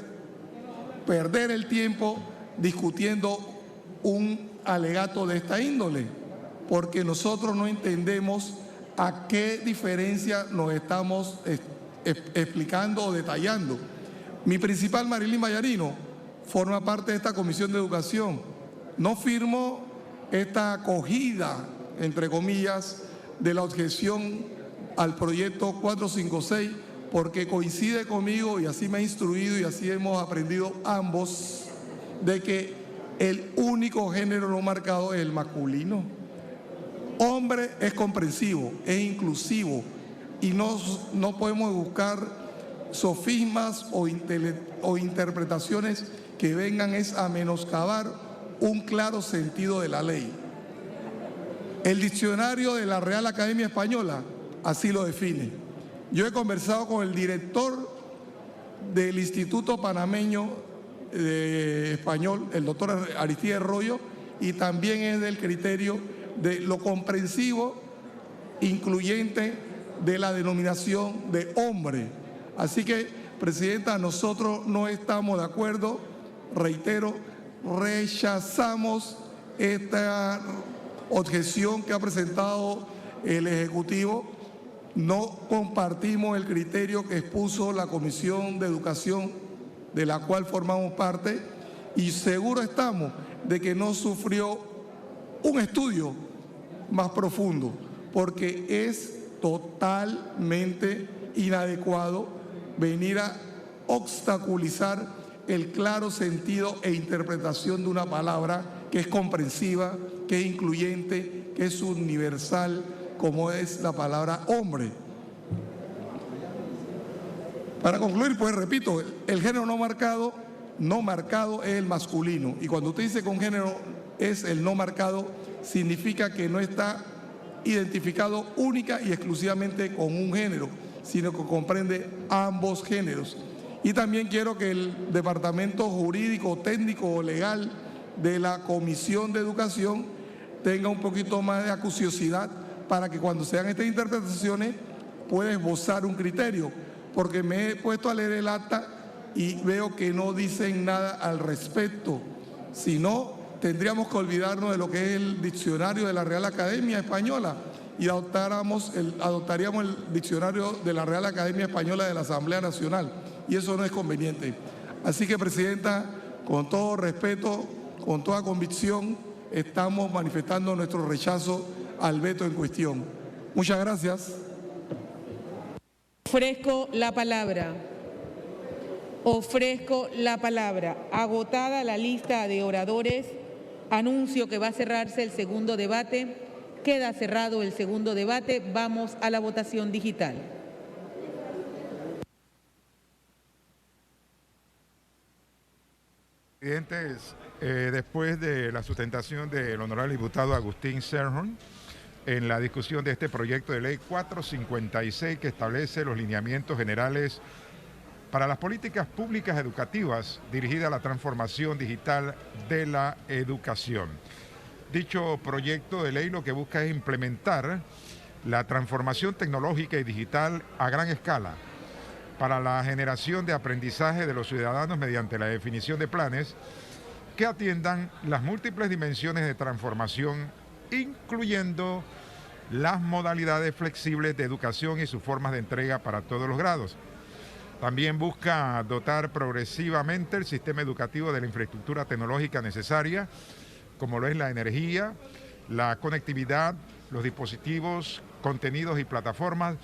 perder el tiempo discutiendo un alegato de esta índole, porque nosotros no entendemos a qué diferencia nos estamos explicando o detallando. Mi principal, Marilyn Vallarino, forma parte de esta Comisión de Educación. No firmo esta acogida, entre comillas, de la objeción al proyecto 456 porque coincide conmigo, y así me ha instruido y así hemos aprendido ambos, de que el único género no marcado es el masculino. Hombre es comprensivo, es inclusivo, y no podemos buscar sofismas o interpretaciones que vengan a menoscabar un claro sentido de la ley. El diccionario de la Real Academia Española así lo define. Yo he conversado con el director del Instituto Panameño de Español, el doctor Aristides Arroyo, y también es del criterio de lo comprensivo, incluyente de la denominación de hombre. Así que, Presidenta, nosotros no estamos de acuerdo, reitero, rechazamos esta objeción que ha presentado el Ejecutivo. No compartimos el criterio que expuso la Comisión de Educación, de la cual formamos parte, y seguro estamos de que no sufrió un estudio más profundo, porque es totalmente inadecuado venir a obstaculizar el claro sentido e interpretación de una palabra que es comprensiva, que es incluyente, que es universal, como es la palabra hombre. Para concluir, pues repito, el género no marcado es el masculino. Y cuando usted dice que un género es el no marcado, significa que no está identificado única y exclusivamente con un género, sino que comprende ambos géneros. Y también quiero que el Departamento Jurídico, Técnico o Legal de la Comisión de Educación tenga un poquito más de acuciosidad para que cuando sean estas interpretaciones pueda esbozar un criterio, porque me he puesto a leer el acta y veo que no dicen nada al respecto. Si no, tendríamos que olvidarnos de lo que es el diccionario de la Real Academia Española y adoptaríamos el diccionario de la Real Academia Española de la Asamblea Nacional, y eso no es conveniente. Así que, Presidenta, con todo respeto, con toda convicción, estamos manifestando nuestro rechazo al veto en cuestión. Muchas gracias. Ofrezco la palabra. Ofrezco la palabra. Agotada la lista de oradores, anuncio que va a cerrarse el segundo debate. Queda cerrado el segundo debate. Vamos a la votación digital. Presidentes, después de la sustentación del honorable diputado Agustín Serrón en la discusión de este proyecto de ley 456 que establece los lineamientos generales para las políticas públicas educativas dirigidas a la transformación digital de la educación. Dicho proyecto de ley lo que busca es implementar la transformación tecnológica y digital a gran escala para la generación de aprendizaje de los ciudadanos mediante la definición de planes que atiendan las múltiples dimensiones de transformación, incluyendo las modalidades flexibles de educación y sus formas de entrega para todos los grados. También busca dotar progresivamente el sistema educativo de la infraestructura tecnológica necesaria, como lo es la energía, la conectividad, los dispositivos, contenidos y plataformas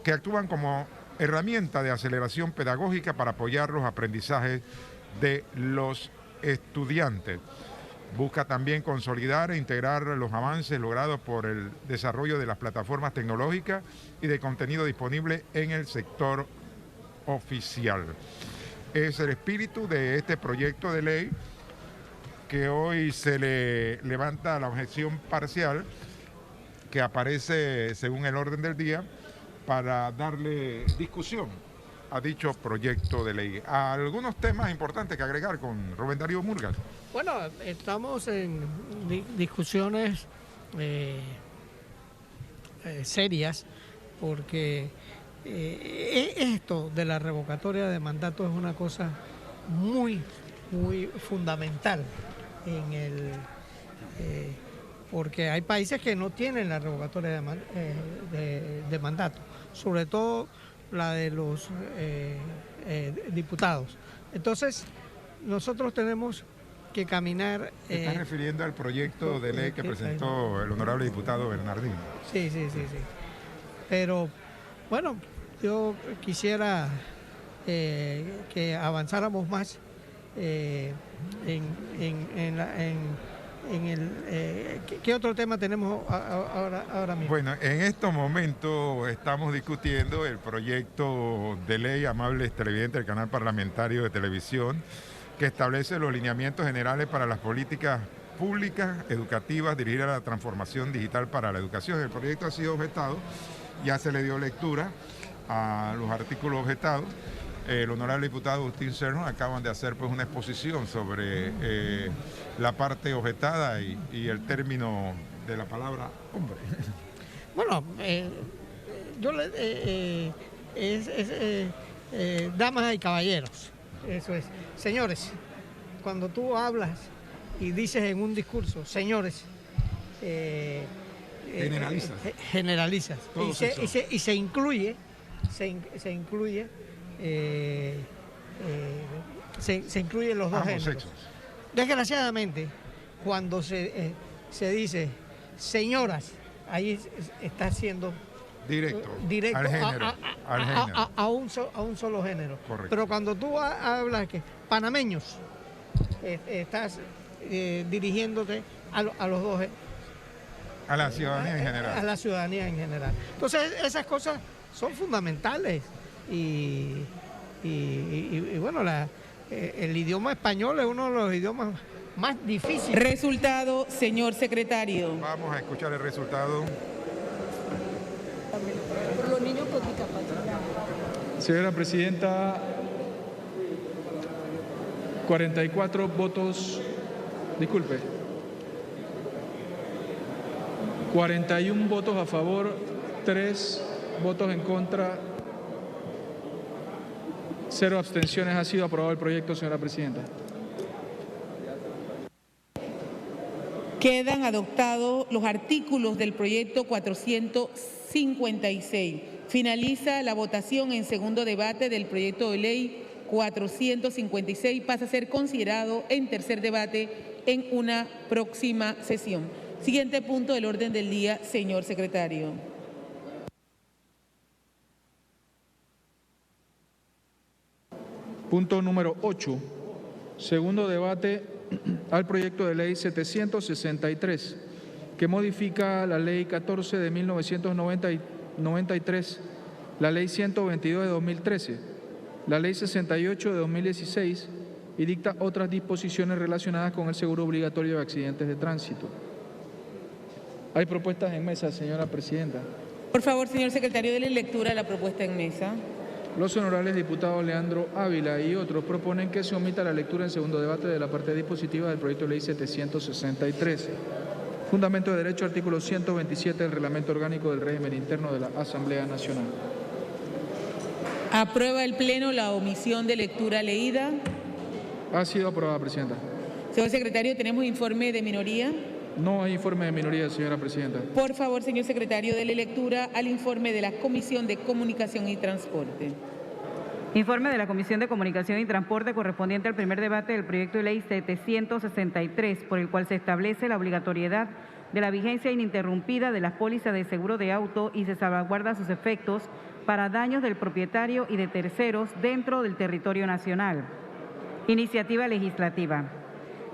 que actúan como herramienta de aceleración pedagógica para apoyar los aprendizajes de los estudiantes. Busca también consolidar e integrar los avances logrados por el desarrollo de las plataformas tecnológicas y de contenido disponible en el sector oficial. Es el espíritu de este proyecto de ley que hoy se le levanta la objeción parcial que aparece según el orden del día para darle discusión a dicho proyecto de ley. Algunos temas importantes que agregar con Rubén Darío Murgas. Bueno, estamos en discusiones serias porque esto de la revocatoria de mandato es una cosa muy fundamental porque hay países que no tienen la revocatoria de mandato, sobre todo la de los diputados. Entonces, nosotros tenemos que caminar... ¿Te estás refiriendo al proyecto de ley que presentó el honorable diputado Bernardino? Sí. Pero, bueno, yo quisiera que avanzáramos más ¿qué otro tema tenemos ahora mismo? Bueno, en estos momentos estamos discutiendo el proyecto de ley, amables televidentes del canal parlamentario de televisión, que establece los lineamientos generales para las políticas públicas educativas dirigidas a la transformación digital para la educación. El proyecto ha sido objetado, ya se le dio lectura a los artículos objetados. El honorable diputado Agustín Serrano acaban de hacer pues una exposición sobre la parte objetada y el término de la palabra hombre. Bueno, damas y caballeros, eso es. Señores, cuando tú hablas y dices en un discurso, señores, generalizas y se incluye los dos géneros. Desgraciadamente, cuando se dice señoras, ahí está siendo directo al género, a un solo género. Correcto. Pero cuando tú hablas que panameños, estás dirigiéndote a los dos, a la ciudadanía en general. A la ciudadanía en general. Entonces, esas cosas son fundamentales y bueno, el idioma español es uno de los idiomas más difíciles. Resultado, señor secretario. Vamos a escuchar el resultado. Por los niños con discapacidad. Señora Presidenta, 44 votos, disculpe, 41 votos a favor, 3 votos en contra, 0 abstenciones. Ha sido aprobado el proyecto, señora Presidenta. Quedan adoptados los artículos del proyecto 456. Finaliza la votación en segundo debate del proyecto de ley 456. Pasa a ser considerado en tercer debate en una próxima sesión. Siguiente punto del orden del día, señor secretario. Punto número 8. Segundo debate al proyecto de ley 763, que modifica la ley 14 de 1993, la ley 122 de 2013, la ley 68 de 2016 y dicta otras disposiciones relacionadas con el seguro obligatorio de accidentes de tránsito. Hay propuestas en mesa, señora Presidenta. Por favor, señor secretario, déle lectura a la propuesta en mesa. Los honorables diputados Leandro Ávila y otros proponen que se omita la lectura en segundo debate de la parte dispositiva del proyecto de ley 763. Fundamento de derecho, artículo 127 del Reglamento Orgánico del Régimen Interno de la Asamblea Nacional. ¿Aprueba el Pleno la omisión de lectura leída? Ha sido aprobada, Presidenta. Señor secretario, ¿tenemos informe de minoría? No hay informe de minoría, señora Presidenta. Por favor, señor secretario, dele lectura al informe de la Comisión de Comunicación y Transporte. Informe de la Comisión de Comunicación y Transporte correspondiente al primer debate del proyecto de ley 763, por el cual se establece la obligatoriedad de la vigencia ininterrumpida de las pólizas de seguro de auto y se salvaguarda sus efectos para daños del propietario y de terceros dentro del territorio nacional. Iniciativa legislativa.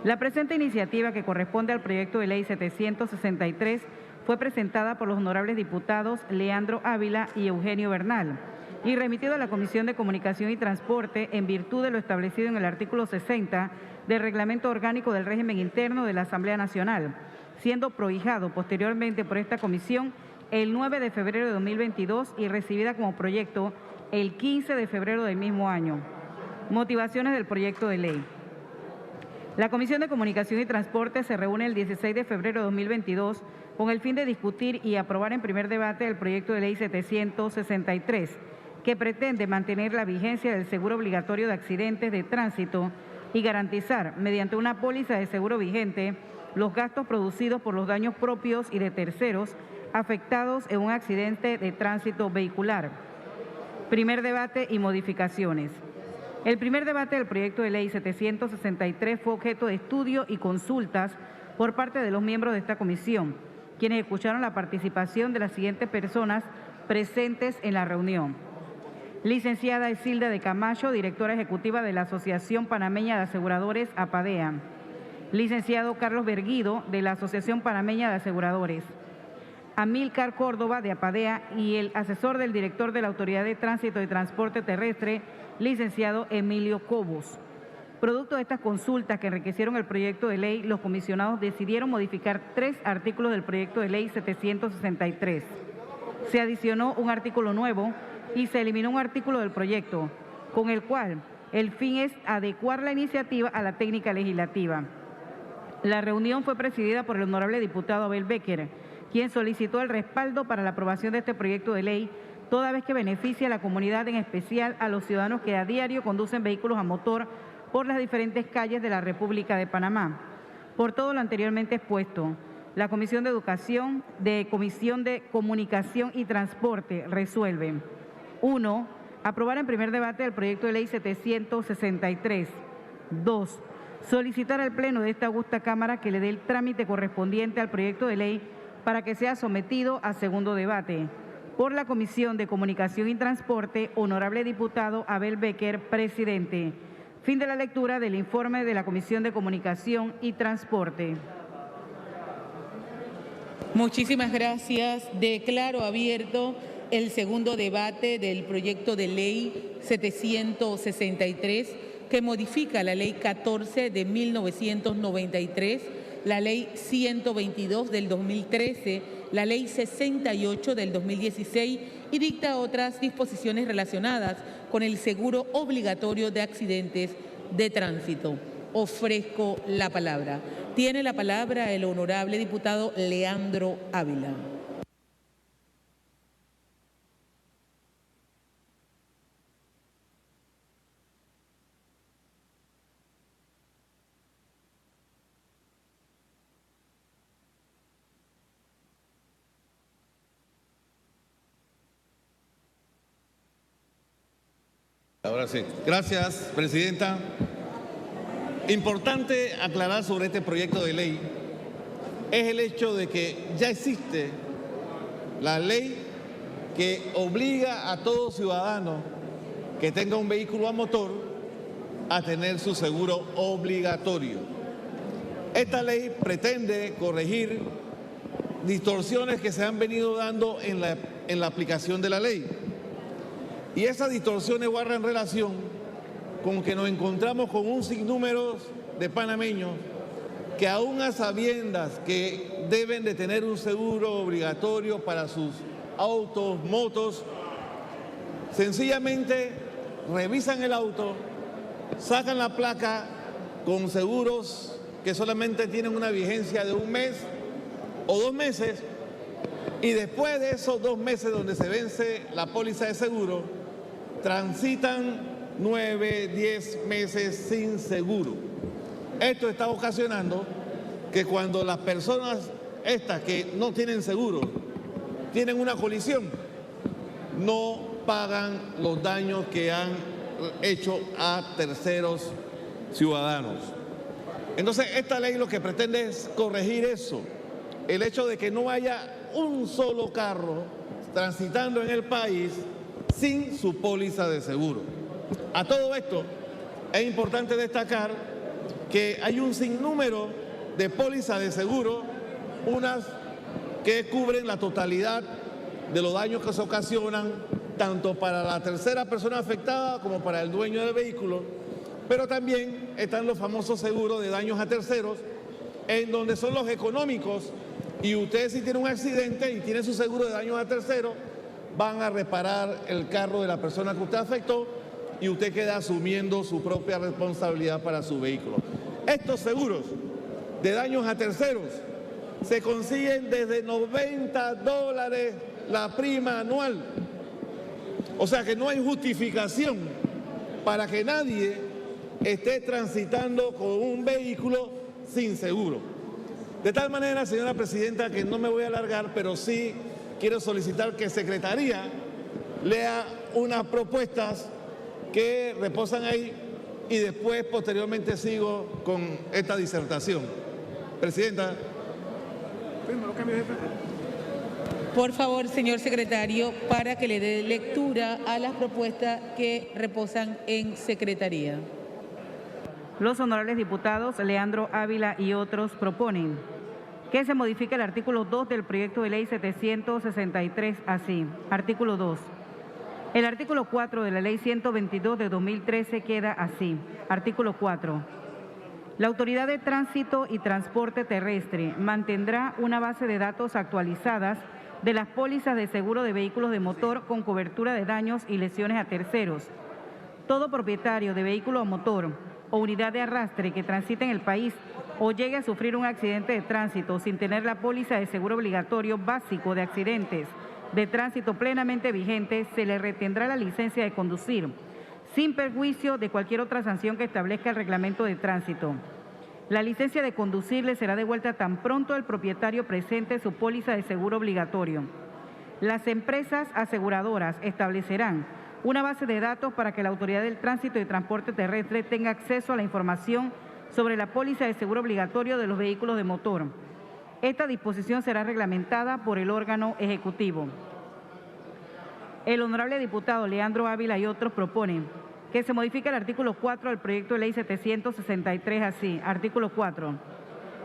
La presente iniciativa, que corresponde al proyecto de ley 763, fue presentada por los honorables diputados Leandro Ávila y Eugenio Bernal y remitido a la Comisión de Comunicación y Transporte en virtud de lo establecido en el artículo 60 del Reglamento Orgánico del Régimen Interno de la Asamblea Nacional, siendo prohijado posteriormente por esta comisión el 9 de febrero de 2022 y recibida como proyecto el 15 de febrero del mismo año. Motivaciones del proyecto de ley. La Comisión de Comunicación y Transporte se reúne el 16 de febrero de 2022 con el fin de discutir y aprobar en primer debate el proyecto de ley 763, que pretende mantener la vigencia del seguro obligatorio de accidentes de tránsito y garantizar, mediante una póliza de seguro vigente, los gastos producidos por los daños propios y de terceros afectados en un accidente de tránsito vehicular. Primer debate y modificaciones. El primer debate del proyecto de ley 763 fue objeto de estudio y consultas por parte de los miembros de esta comisión, quienes escucharon la participación de las siguientes personas presentes en la reunión. Licenciada Isilda de Camacho, directora ejecutiva de la Asociación Panameña de Aseguradores, APADEA. Licenciado Carlos Berguido, de la Asociación Panameña de Aseguradores. Amílcar Córdoba, de APADEA, y el asesor del director de la Autoridad de Tránsito y Transporte Terrestre, licenciado Emilio Cobos. Producto de estas consultas que enriquecieron el proyecto de ley, los comisionados decidieron modificar 3 artículos del proyecto de ley 763. Se adicionó un artículo nuevo y se eliminó un artículo del proyecto, con el cual el fin es adecuar la iniciativa a la técnica legislativa. La reunión fue presidida por el honorable diputado Abel Becker, quien solicitó el respaldo para la aprobación de este proyecto de ley, toda vez que beneficia a la comunidad, en especial a los ciudadanos que a diario conducen vehículos a motor por las diferentes calles de la República de Panamá. Por todo lo anteriormente expuesto, la Comisión de Comisión de Comunicación y Transporte resuelve: 1. Aprobar en primer debate el proyecto de ley 763. 2. Solicitar al Pleno de esta augusta Cámara que le dé el trámite correspondiente al proyecto de ley para que sea sometido a segundo debate. Por la Comisión de Comunicación y Transporte, honorable diputado Abel Becker, presidente. Fin de la lectura del informe de la Comisión de Comunicación y Transporte. Muchísimas gracias. Declaro abierto el segundo debate del proyecto de ley 763, que modifica la Ley 14 de 1993, la Ley 122 del 2013, la Ley 68 del 2016 y dicta otras disposiciones relacionadas con el seguro obligatorio de accidentes de tránsito. Ofrezco la palabra. Tiene la palabra el honorable diputado Leandro Ávila. Ahora sí. Gracias, presidenta. Importante aclarar sobre este proyecto de ley es el hecho de que ya existe la ley que obliga a todo ciudadano que tenga un vehículo a motor a tener su seguro obligatorio. Esta ley pretende corregir distorsiones que se han venido dando en la aplicación de la ley. Y esas distorsiones guardan relación con que nos encontramos con un sinnúmero de panameños que, aún a sabiendas que deben de tener un seguro obligatorio para sus autos, motos, sencillamente revisan el auto, sacan la placa con seguros que solamente tienen una vigencia de 1 mes o 2 meses, y después de esos 2 meses donde se vence la póliza de seguro, transitan 9, 10 meses sin seguro. Esto está ocasionando que cuando las personas estas que no tienen seguro tienen una colisión, no pagan los daños que han hecho a terceros ciudadanos. Entonces, esta ley lo que pretende es corregir eso, el hecho de que no haya un solo carro transitando en el país sin su póliza de seguro. A todo esto, es importante destacar que hay un sinnúmero de pólizas de seguro, unas que cubren la totalidad de los daños que se ocasionan, tanto para la tercera persona afectada como para el dueño del vehículo, pero también están los famosos seguros de daños a terceros, en donde son los económicos, y usted, si tiene un accidente y tiene su seguro de daños a terceros, van a reparar el carro de la persona que usted afectó y usted queda asumiendo su propia responsabilidad para su vehículo. Estos seguros de daños a terceros se consiguen desde $90 la prima anual. O sea que no hay justificación para que nadie esté transitando con un vehículo sin seguro. De tal manera, señora presidenta, que no me voy a alargar, pero sí quiero solicitar que Secretaría lea unas propuestas que reposan ahí y después, posteriormente, sigo con esta disertación. Presidenta. Por favor, señor secretario, para que le dé lectura a las propuestas que reposan en Secretaría. Los honorables diputados Leandro Ávila y otros proponen que se modifique el artículo 2 del proyecto de ley 763 así. Artículo 2. El artículo 4 de la ley 122 de 2013 queda así. Artículo 4. La Autoridad de Tránsito y Transporte Terrestre mantendrá una base de datos actualizadas de las pólizas de seguro de vehículos de motor con cobertura de daños y lesiones a terceros. Todo propietario de vehículo a motor o unidad de arrastre que transite en el país o llegue a sufrir un accidente de tránsito sin tener la póliza de seguro obligatorio básico de accidentes de tránsito plenamente vigente, se le retendrá la licencia de conducir, sin perjuicio de cualquier otra sanción que establezca el reglamento de tránsito. La licencia de conducir le será devuelta tan pronto el propietario presente su póliza de seguro obligatorio. Las empresas aseguradoras establecerán una base de datos para que la Autoridad del Tránsito y Transporte Terrestre tenga acceso a la información sobre la póliza de seguro obligatorio de los vehículos de motor. Esta disposición será reglamentada por el órgano ejecutivo. El honorable diputado Leandro Ávila y otros proponen que se modifique el artículo 4 del proyecto de ley 763 así. Artículo 4.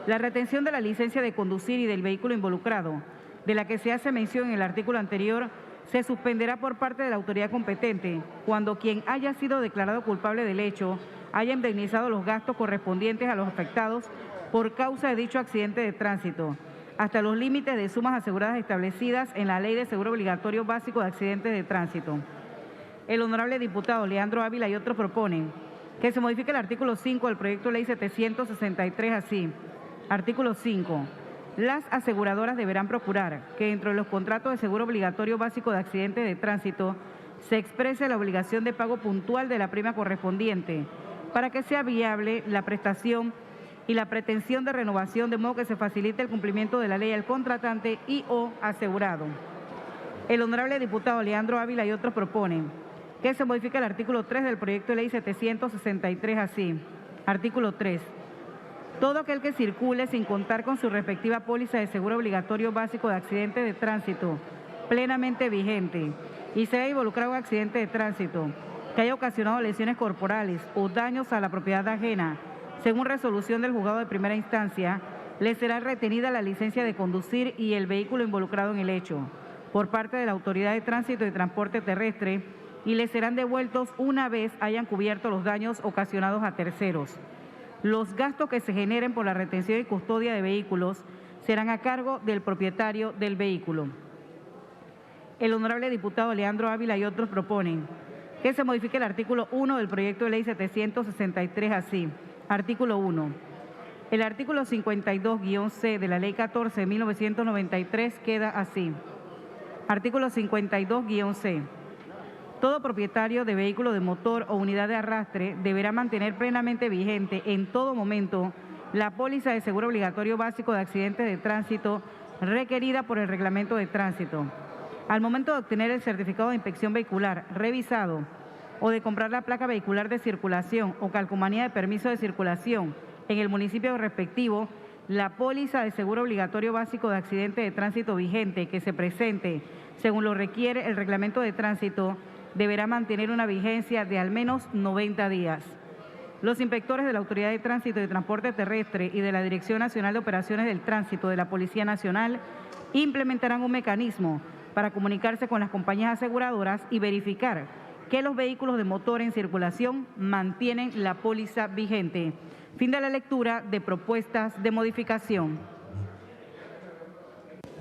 La retención de la licencia de conducir y del vehículo involucrado, de la que se hace mención en el artículo anterior, se suspenderá por parte de la autoridad competente cuando quien haya sido declarado culpable del hecho haya indemnizado los gastos correspondientes a los afectados por causa de dicho accidente de tránsito, hasta los límites de sumas aseguradas establecidas en la Ley de Seguro Obligatorio Básico de Accidentes de Tránsito. El honorable diputado Leandro Ávila y otros proponen que se modifique el artículo 5 del proyecto de ley 763 así. Artículo 5. Las aseguradoras deberán procurar que dentro de los contratos de seguro obligatorio básico de accidentes de tránsito se exprese la obligación de pago puntual de la prima correspondiente para que sea viable la prestación y la pretensión de renovación, de modo que se facilite el cumplimiento de la ley al contratante y o asegurado. El honorable diputado Leandro Ávila y otros proponen que se modifique el artículo 3 del proyecto de ley 763 así. Artículo 3. Todo aquel que circule sin contar con su respectiva póliza de seguro obligatorio básico de accidente de tránsito plenamente vigente y se haya involucrado en un accidente de tránsito que haya ocasionado lesiones corporales o daños a la propiedad ajena, según resolución del juzgado de primera instancia, le será retenida la licencia de conducir y el vehículo involucrado en el hecho por parte de la Autoridad de Tránsito y Transporte Terrestre y le serán devueltos una vez hayan cubierto los daños ocasionados a terceros. Los gastos que se generen por la retención y custodia de vehículos serán a cargo del propietario del vehículo. El honorable diputado Leandro Ávila y otros proponen que se modifique el artículo 1 del proyecto de ley 763 así. Artículo 1. El artículo 52-C de la Ley 14 de 1993 queda así. Artículo 52-C. Todo propietario de vehículo de motor o unidad de arrastre deberá mantener plenamente vigente en todo momento la póliza de seguro obligatorio básico de accidentes de tránsito requerida por el reglamento de tránsito. Al momento de obtener el certificado de inspección vehicular revisado o de comprar la placa vehicular de circulación o calcomanía de permiso de circulación en el municipio respectivo, la póliza de seguro obligatorio básico de accidente de tránsito vigente que se presente según lo requiere el reglamento de tránsito deberá mantener una vigencia de al menos 90 días. Los inspectores de la Autoridad de Tránsito y Transporte Terrestre y de la Dirección Nacional de Operaciones del Tránsito de la Policía Nacional implementarán un mecanismo para comunicarse con las compañías aseguradoras y verificar que los vehículos de motor en circulación mantienen la póliza vigente. Fin de la lectura de propuestas de modificación.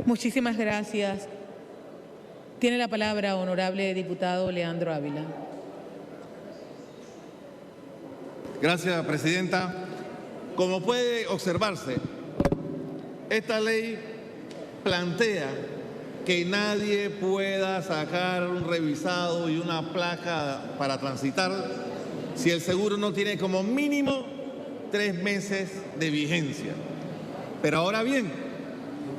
Muchísimas gracias. Tiene la palabra, honorable diputado Leandro Ávila. Gracias, presidenta. Como puede observarse, esta ley plantea que nadie pueda sacar un revisado y una placa para transitar si el seguro no tiene como mínimo 3 meses de vigencia. Pero ahora bien,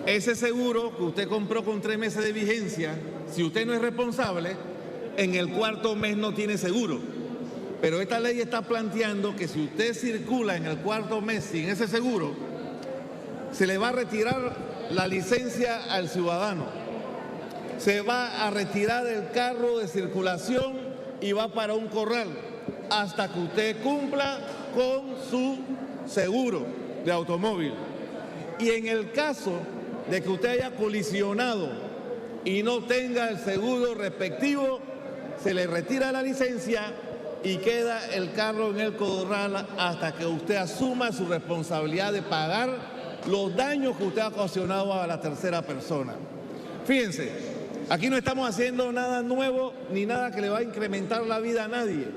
ese seguro que usted compró con 3 meses de vigencia, si usted no es responsable, en el 4º mes no tiene seguro. Pero esta ley está planteando que si usted circula en el 4º mes sin ese seguro, se le va a retirar la licencia al ciudadano, se va a retirar el carro de circulación y va para un corral hasta que usted cumpla con su seguro de automóvil. Y en el caso de que usted haya colisionado y no tenga el seguro respectivo, se le retira la licencia y queda el carro en el corral hasta que usted asuma su responsabilidad de pagar los daños que usted ha ocasionado a la tercera persona. Fíjense, aquí no estamos haciendo nada nuevo ni nada que le va a incrementar la vida a nadie.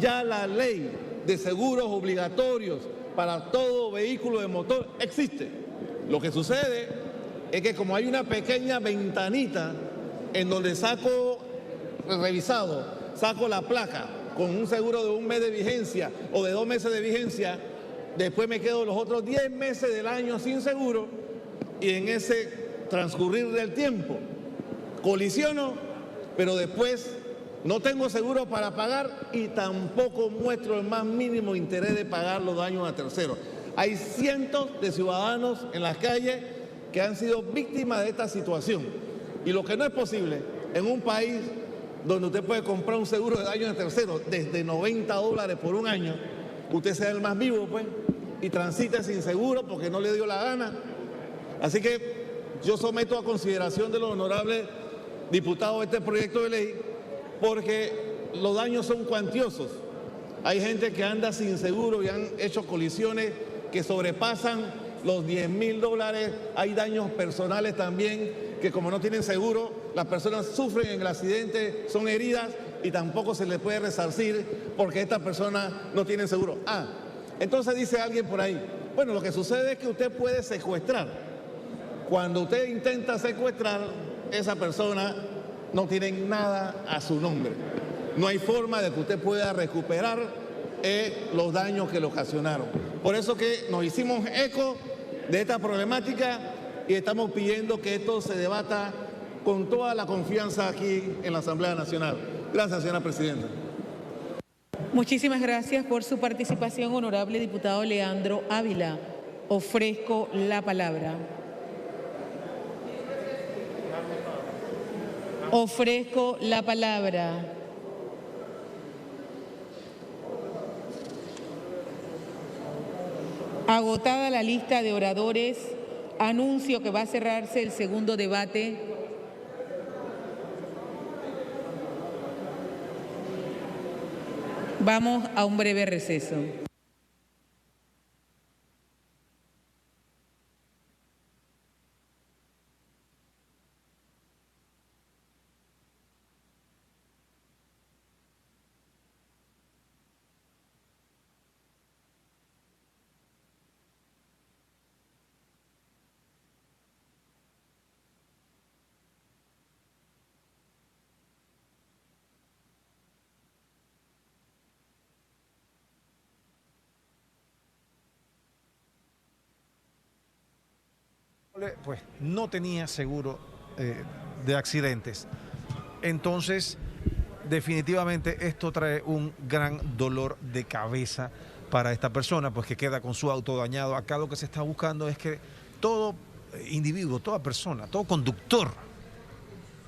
Ya la ley de seguros obligatorios para todo vehículo de motor existe. Lo que sucede es que como hay una pequeña ventanita en donde saco el revisado, saco la placa con un seguro de 1 mes de vigencia o de 2 meses de vigencia, después me quedo los otros 10 meses del año sin seguro y en ese transcurrir del tiempo colisiono, pero después no tengo seguro para pagar y tampoco muestro el más mínimo interés de pagar los daños a terceros. Hay cientos de ciudadanos en las calles que han sido víctimas de esta situación. Y lo que no es posible en un país donde usted puede comprar un seguro de daños a terceros desde $90 por un año, usted sea el más vivo, pues, y transite sin seguro porque no le dio la gana. Así que yo someto a consideración de los honorables diputados este proyecto de ley porque los daños son cuantiosos. Hay gente que anda sin seguro y han hecho colisiones que sobrepasan los $10.000. Hay daños personales también que como no tienen seguro, las personas sufren en el accidente, son heridas y tampoco se les puede resarcir porque estas personas no tienen seguro. Entonces dice alguien por ahí, bueno, lo que sucede es que usted puede secuestrar. Cuando usted intenta secuestrar, esa persona no tiene nada a su nombre. No hay forma de que usted pueda recuperar los daños que le ocasionaron. Por eso que nos hicimos eco de esta problemática y estamos pidiendo que esto se debata con toda la confianza aquí en la Asamblea Nacional. Gracias, señora presidenta. Muchísimas gracias por su participación, honorable diputado Leandro Ávila. Ofrezco la palabra. Ofrezco la palabra. Agotada la lista de oradores, anuncio que va a cerrarse el segundo debate. Vamos a un breve receso. Pues no tenía seguro de accidentes. Entonces, definitivamente esto trae un gran dolor de cabeza para esta persona, pues que queda con su auto dañado. Acá lo que se está buscando es que todo individuo, toda persona, todo conductor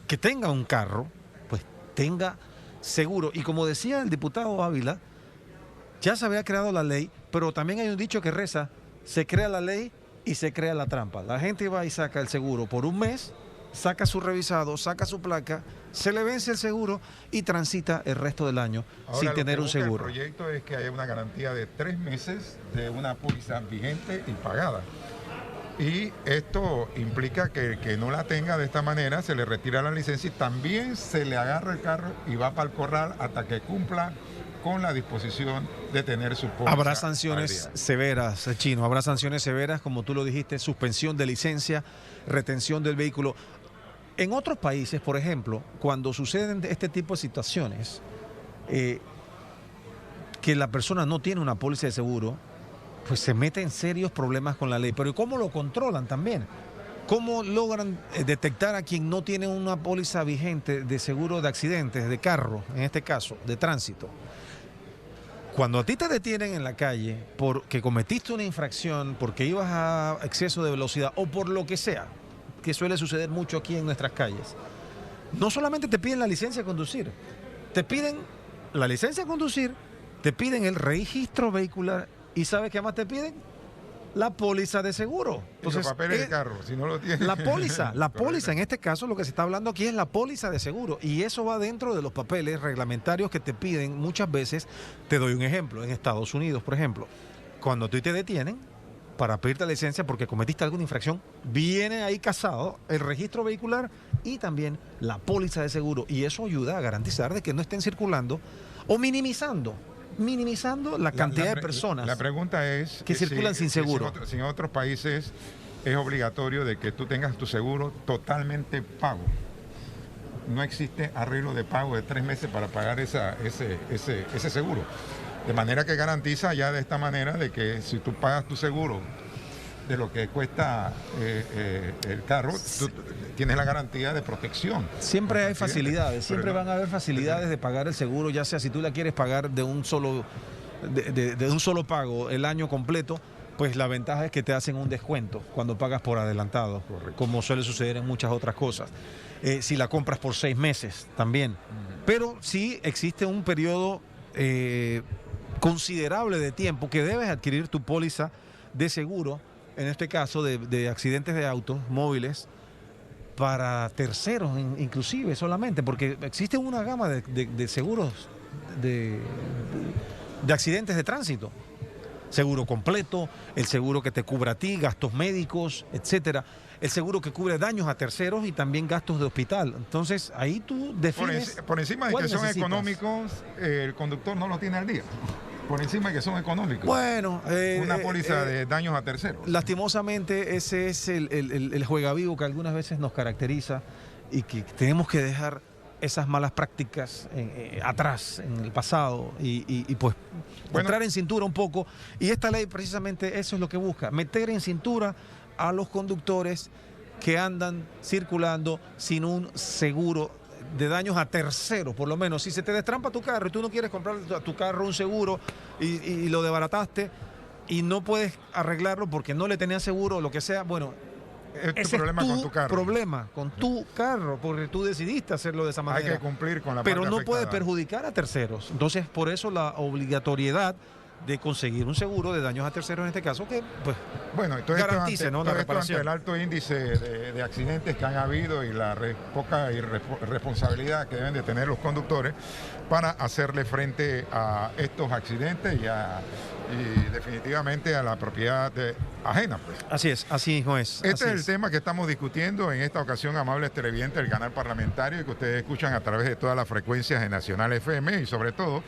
que tenga un carro, pues tenga seguro. Y como decía el diputado Ávila, ya se había creado la ley, pero también hay un dicho que reza, se crea la ley y se crea la trampa. La gente va y saca el seguro por un mes, saca su revisado, saca su placa, se le vence el seguro y transita el resto del año sin tener un seguro. El proyecto es que haya una garantía de 3 meses de una póliza vigente y pagada. Y esto implica que el que no la tenga de esta manera se le retira la licencia y también se le agarra el carro y va para el corral hasta que cumpla con la disposición de tener su póliza. Habrá sanciones severas, Chino, habrá sanciones severas, como tú lo dijiste, suspensión de licencia, retención del vehículo. En otros países, por ejemplo, cuando suceden este tipo de situaciones, que la persona no tiene una póliza de seguro, pues se mete en serios problemas con la ley. Pero ¿cómo lo controlan también? ¿Cómo logran detectar a quien no tiene una póliza vigente de seguro de accidentes, de carro, en este caso, de tránsito? Cuando a ti te detienen en la calle porque cometiste una infracción, porque ibas a exceso de velocidad o por lo que sea, que suele suceder mucho aquí en nuestras calles, no solamente te piden la licencia de conducir, te piden la licencia de conducir, te piden el registro vehicular y ¿sabes qué más te piden? La póliza de seguro. Entonces, los papeles de carro, si no lo tienes. La póliza, en este caso lo que se está hablando aquí es la póliza de seguro y eso va dentro de los papeles reglamentarios que te piden muchas veces. Te doy un ejemplo, en Estados Unidos, por ejemplo, cuando tú te detienen para pedirte la licencia porque cometiste alguna infracción, viene ahí casado el registro vehicular y también la póliza de seguro y eso ayuda a garantizar de que no estén circulando o minimizando la cantidad de personas. La pregunta es que circulan sin seguro. Si en otros países es obligatorio de que tú tengas tu seguro totalmente pago. No existe arreglo de pago de 3 meses para pagar ese seguro. De manera que garantiza ya de esta manera de que si tú pagas tu seguro de lo que cuesta el carro, tú tienes la garantía de protección. Siempre hay facilidades, siempre van a haber facilidades de pagar el seguro, ya sea si tú la quieres pagar de un solo pago el año completo, pues la ventaja es que te hacen un descuento cuando pagas por adelantado, como suele suceder en muchas otras cosas. Si la compras por 6 meses también. Pero sí existe un periodo considerable de tiempo que debes adquirir tu póliza de seguro, en este caso de accidentes de autos móviles, para terceros inclusive solamente, porque existe una gama de seguros de accidentes de tránsito. Seguro completo, el seguro que te cubra a ti, gastos médicos, etcétera. El seguro que cubre daños a terceros y también gastos de hospital. Entonces, ahí tú defines... Por encima de que son económicos, el conductor no lo tiene al día. Por encima de que son económicos. Bueno, una póliza de daños a terceros. Lastimosamente, ese es el juegavivo que algunas veces nos caracteriza y que tenemos que dejar esas malas prácticas atrás, en el pasado, y pues entrar en cintura un poco. Y esta ley precisamente eso es lo que busca, meter en cintura a los conductores que andan circulando sin un seguro de daños a terceros, por lo menos. Si se te destrampa tu carro y tú no quieres comprar a tu carro un seguro y lo desbarataste y no puedes arreglarlo porque no le tenías seguro o lo que sea, bueno, es tu problema con tu carro. Problema con tu carro, porque tú decidiste hacerlo de esa manera. Hay que cumplir con la pero parte no afectada. puedes perjudicar a terceros. Entonces, por eso la obligatoriedad de conseguir un seguro de daños a terceros en este caso que pues garantice la reparación. Ante el alto índice de accidentes que han habido y la poca responsabilidad que deben de tener los conductores para hacerle frente a estos accidentes y definitivamente a la propiedad ajena. Pues. Así es, así mismo es. Este es el tema que estamos discutiendo en esta ocasión, amables televidentes del canal parlamentario, y que ustedes escuchan a través de todas las frecuencias de Nacional FM, y sobre todo,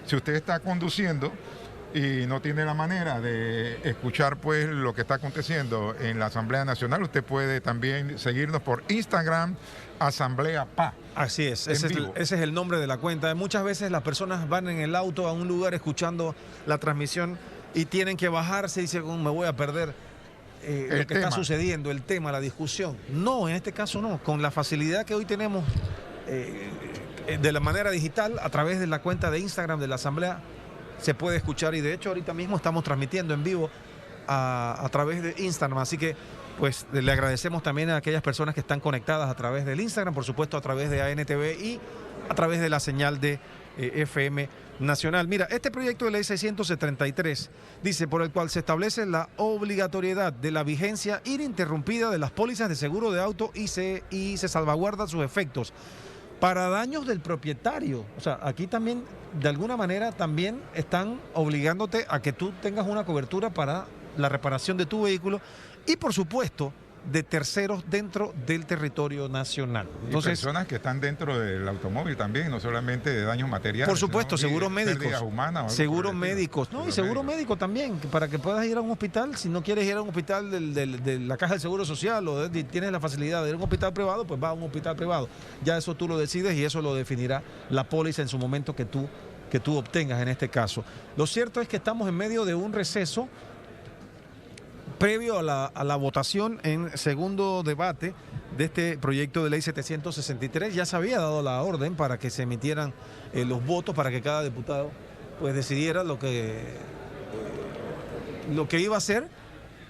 si usted está conduciendo y no tiene la manera de escuchar pues lo que está aconteciendo en la Asamblea Nacional, usted puede también seguirnos por Instagram, Asamblea PA. Así es, ese es el nombre de la cuenta. Muchas veces las personas van en el auto a un lugar escuchando la transmisión y tienen que bajarse y dicen, me voy a perder lo que está sucediendo, el tema, la discusión. No, en este caso no. Con la facilidad que hoy tenemos de la manera digital, a través de la cuenta de Instagram de la Asamblea, se puede escuchar, y de hecho ahorita mismo estamos transmitiendo en vivo a través de Instagram, así que pues le agradecemos también a aquellas personas que están conectadas a través del Instagram, por supuesto a través de ANTV y a través de la señal de FM Nacional. Mira, este proyecto de ley 673 dice, por el cual se establece la obligatoriedad de la vigencia ininterrumpida de las pólizas de seguro de auto y se salvaguardan sus efectos para daños del propietario. O sea, aquí también, de alguna manera, también están obligándote a que tú tengas una cobertura para la reparación de tu vehículo y por supuesto de terceros dentro del territorio nacional. Entonces, y personas que están dentro del automóvil también, no solamente de daños materiales. por supuesto, sino seguros médicos, seguros médicos, no, y seguro médico también, para que puedas ir a un hospital. Si no quieres ir a un hospital de la Caja del Seguro Social o tienes la facilidad de ir a un hospital privado, pues va a un hospital privado. Ya eso tú lo decides y eso lo definirá la póliza en su momento que tú obtengas en este caso. Lo cierto es que estamos en medio de un receso previo a la votación en segundo debate de este proyecto de ley 763. Ya se había dado la orden para que se emitieran los votos, para que cada diputado pues decidiera lo que iba a hacer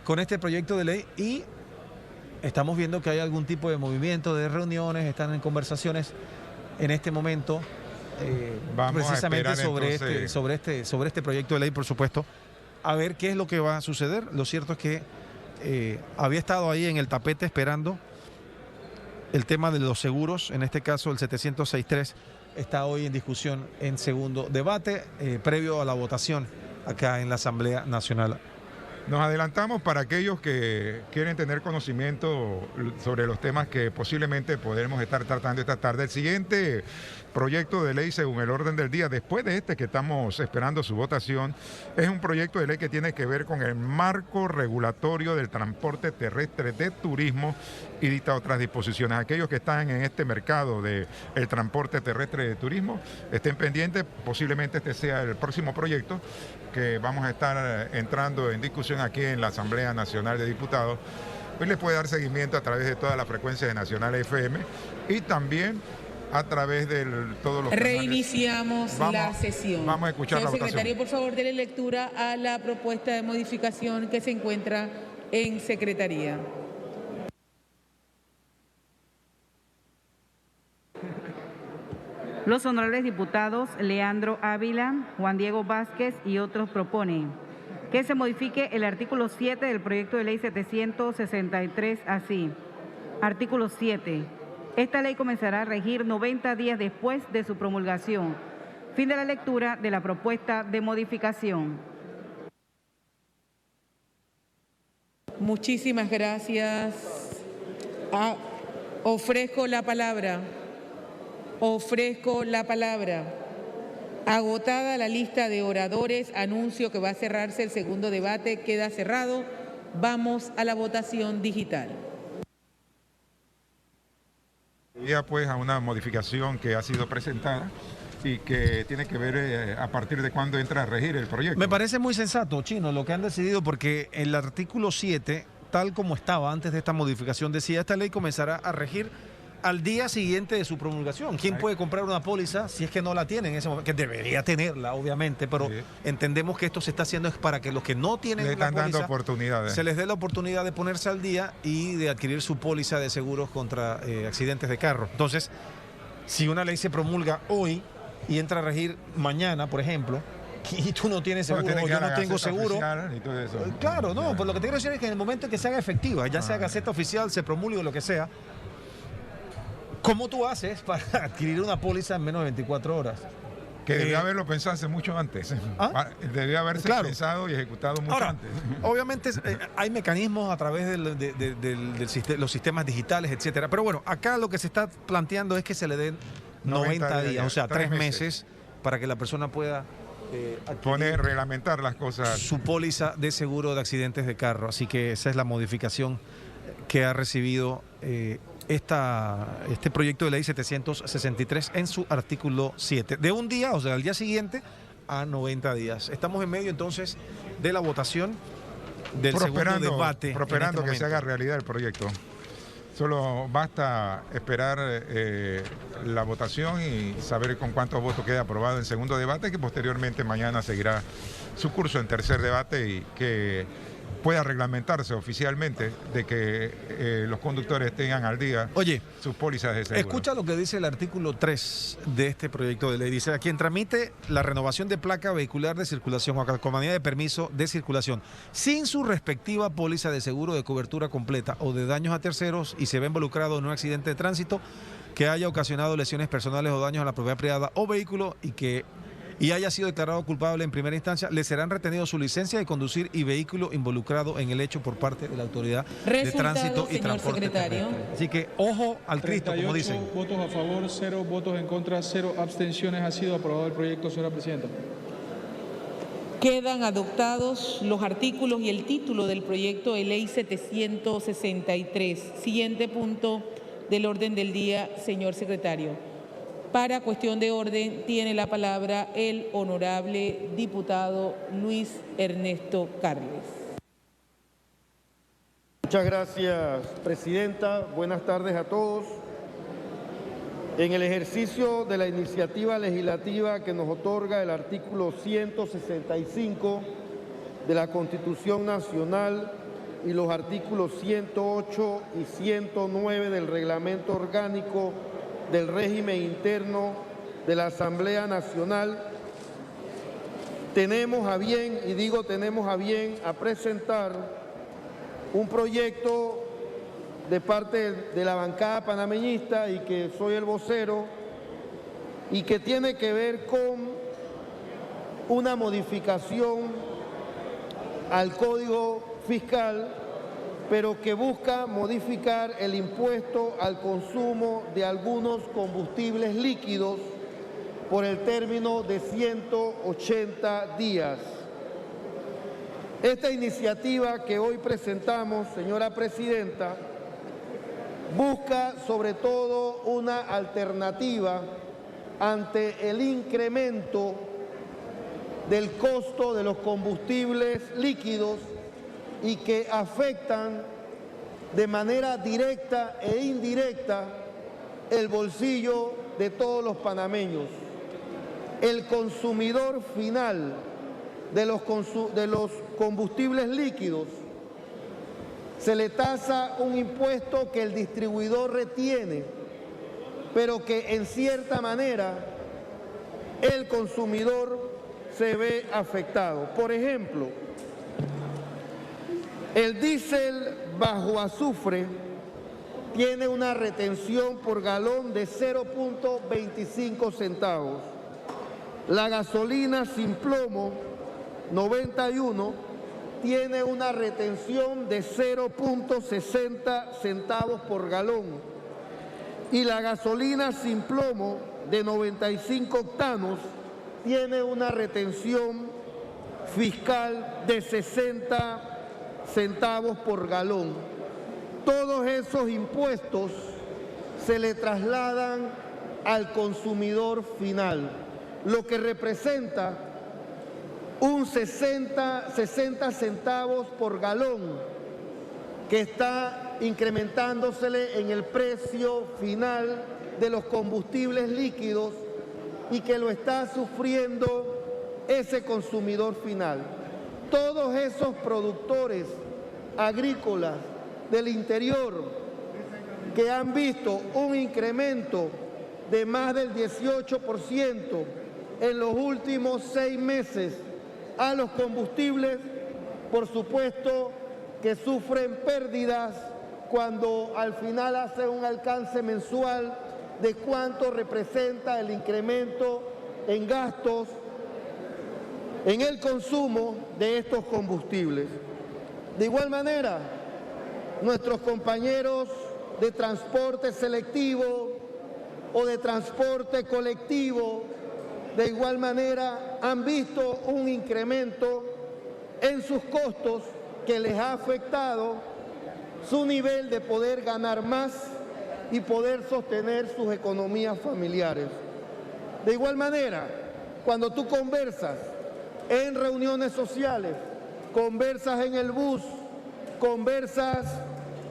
con este proyecto de ley, y estamos viendo que hay algún tipo de movimiento, de reuniones, están en conversaciones en este momento precisamente sobre este proyecto de ley, por supuesto, a ver qué es lo que va a suceder. Lo cierto es que había estado ahí en el tapete esperando el tema de los seguros, en este caso el 763 está hoy en discusión en segundo debate, previo a la votación acá en la Asamblea Nacional. Nos adelantamos para aquellos que quieren tener conocimiento sobre los temas que posiblemente podremos estar tratando esta tarde. El siguiente proyecto de ley, según el orden del día, después de este que estamos esperando su votación, es un proyecto de ley que tiene que ver con el marco regulatorio del transporte terrestre de turismo y dicta otras disposiciones. Aquellos que están en este mercado del transporte terrestre de turismo, estén pendientes, posiblemente este sea el próximo proyecto que vamos a estar entrando en discusión aquí en la Asamblea Nacional de Diputados. Hoy le puede dar seguimiento a través de todas las frecuencias de Nacional FM y también a través de todos los canales. Reiniciamos la sesión. Vamos a escuchar la votación. Secretario, por favor, déle lectura a la propuesta de modificación que se encuentra en Secretaría. Los honorables diputados Leandro Ávila, Juan Diego Vázquez y otros proponen que se modifique el artículo 7 del proyecto de ley 763 así. Artículo 7. Esta ley comenzará a regir 90 días después de su promulgación. Fin de la lectura de la propuesta de modificación. Muchísimas gracias. Ofrezco la palabra. Ofrezco la palabra. Agotada la lista de oradores, anuncio que va a cerrarse el segundo debate. Queda cerrado. Vamos a la votación digital. Ya pues a una modificación que ha sido presentada y que tiene que ver a partir de cuándo entra a regir el proyecto. Me parece muy sensato, Chino, lo que han decidido, porque el artículo 7, tal como estaba antes de esta modificación, decía esta ley comenzará a regir al día siguiente de su promulgación. ¿Quién puede comprar una póliza si es que no la tiene en ese momento? Que debería tenerla, obviamente, pero entendemos que esto se está haciendo es para que los que no tienen la póliza, dando oportunidades. Se les dé la oportunidad de ponerse al día y de adquirir su póliza de seguros contra accidentes de carro. Entonces, si una ley se promulga hoy y entra a regir mañana, por ejemplo, y tú no tienes seguro, o yo no tengo seguro. Y todo eso. Claro, no, pues lo que te quiero decir es que en el momento en que se haga efectiva, ya sea Gaceta Oficial, se promulgue o lo que sea, ¿cómo tú haces para adquirir una póliza en menos de 24 horas? Que debía haberlo pensado hace mucho antes. Debía haberse pensado y ejecutado mucho antes. Obviamente hay mecanismos a través de los sistemas digitales, etcétera. Pero bueno, acá lo que se está planteando es que se le den 90 días, o sea, 3 meses, para que la persona pueda reglamentar las cosas. Su póliza de seguro de accidentes de carro. Así que esa es la modificación que ha recibido este proyecto de ley 763 en su artículo 7. De un día, o sea, al día siguiente, a 90 días. Estamos en medio entonces de la votación del segundo debate. Prosperando que se haga realidad el proyecto. Solo basta esperar la votación y saber con cuántos votos queda aprobado en segundo debate, que posteriormente mañana seguirá su curso en tercer debate y que pueda reglamentarse oficialmente de que los conductores tengan al día sus pólizas de seguro. Escucha lo que dice el artículo 3 de este proyecto de ley. Dice: a quien tramite la renovación de placa vehicular de circulación o calcomanía de permiso de circulación sin su respectiva póliza de seguro de cobertura completa o de daños a terceros y se ve involucrado en un accidente de tránsito que haya ocasionado lesiones personales o daños a la propiedad privada o vehículo y y haya sido declarado culpable en primera instancia, le serán retenidos su licencia de conducir y vehículo involucrado en el hecho por parte de la autoridad de tránsito y transporte terrestre. Así que ojo al Cristo, como dicen. Votos a favor, 0 votos en contra, 0 abstenciones. Ha sido aprobado el proyecto, señora presidenta. Quedan adoptados los artículos y el título del proyecto de ley 763. Siguiente punto del orden del día, señor secretario. Para cuestión de orden, tiene la palabra el honorable diputado Luis Ernesto Carles. Muchas gracias, presidenta. Buenas tardes a todos. En el ejercicio de la iniciativa legislativa que nos otorga el artículo 165 de la Constitución Nacional y los artículos 108 y 109 del Reglamento Orgánico del Régimen Interno de la Asamblea Nacional, tenemos a bien, y digo tenemos a bien, a presentar un proyecto de parte de la bancada panameñista y que soy el vocero, y que tiene que ver con una modificación al Código Fiscal, pero que busca modificar el impuesto al consumo de algunos combustibles líquidos por el término de 180 días. Esta iniciativa que hoy presentamos, señora presidenta, busca sobre todo una alternativa ante el incremento del costo de los combustibles líquidos y que afectan de manera directa e indirecta el bolsillo de todos los panameños. El consumidor final de los combustibles líquidos se le tasa un impuesto que el distribuidor retiene, pero que en cierta manera el consumidor se ve afectado. Por ejemplo, el diésel bajo azufre tiene una retención por galón de 0.25 centavos. La gasolina sin plomo 91 tiene una retención de 0.60 centavos por galón. Y la gasolina sin plomo de 95 octanos tiene una retención fiscal de 60 centavos por galón. Todos esos impuestos se le trasladan al consumidor final, lo que representa un 60 centavos por galón que está incrementándosele en el precio final de los combustibles líquidos y que lo está sufriendo ese consumidor final. Todos esos productores agrícolas del interior que han visto un incremento de más del 18% en los últimos 6 meses a los combustibles, por supuesto que sufren pérdidas cuando al final hace un alcance mensual de cuánto representa el incremento en gastos en el consumo de estos combustibles. De igual manera, nuestros compañeros de transporte selectivo o de transporte colectivo, de igual manera han visto un incremento en sus costos que les ha afectado su nivel de poder ganar más y poder sostener sus economías familiares. De igual manera, cuando tú conversas en reuniones sociales, conversas en el bus, conversas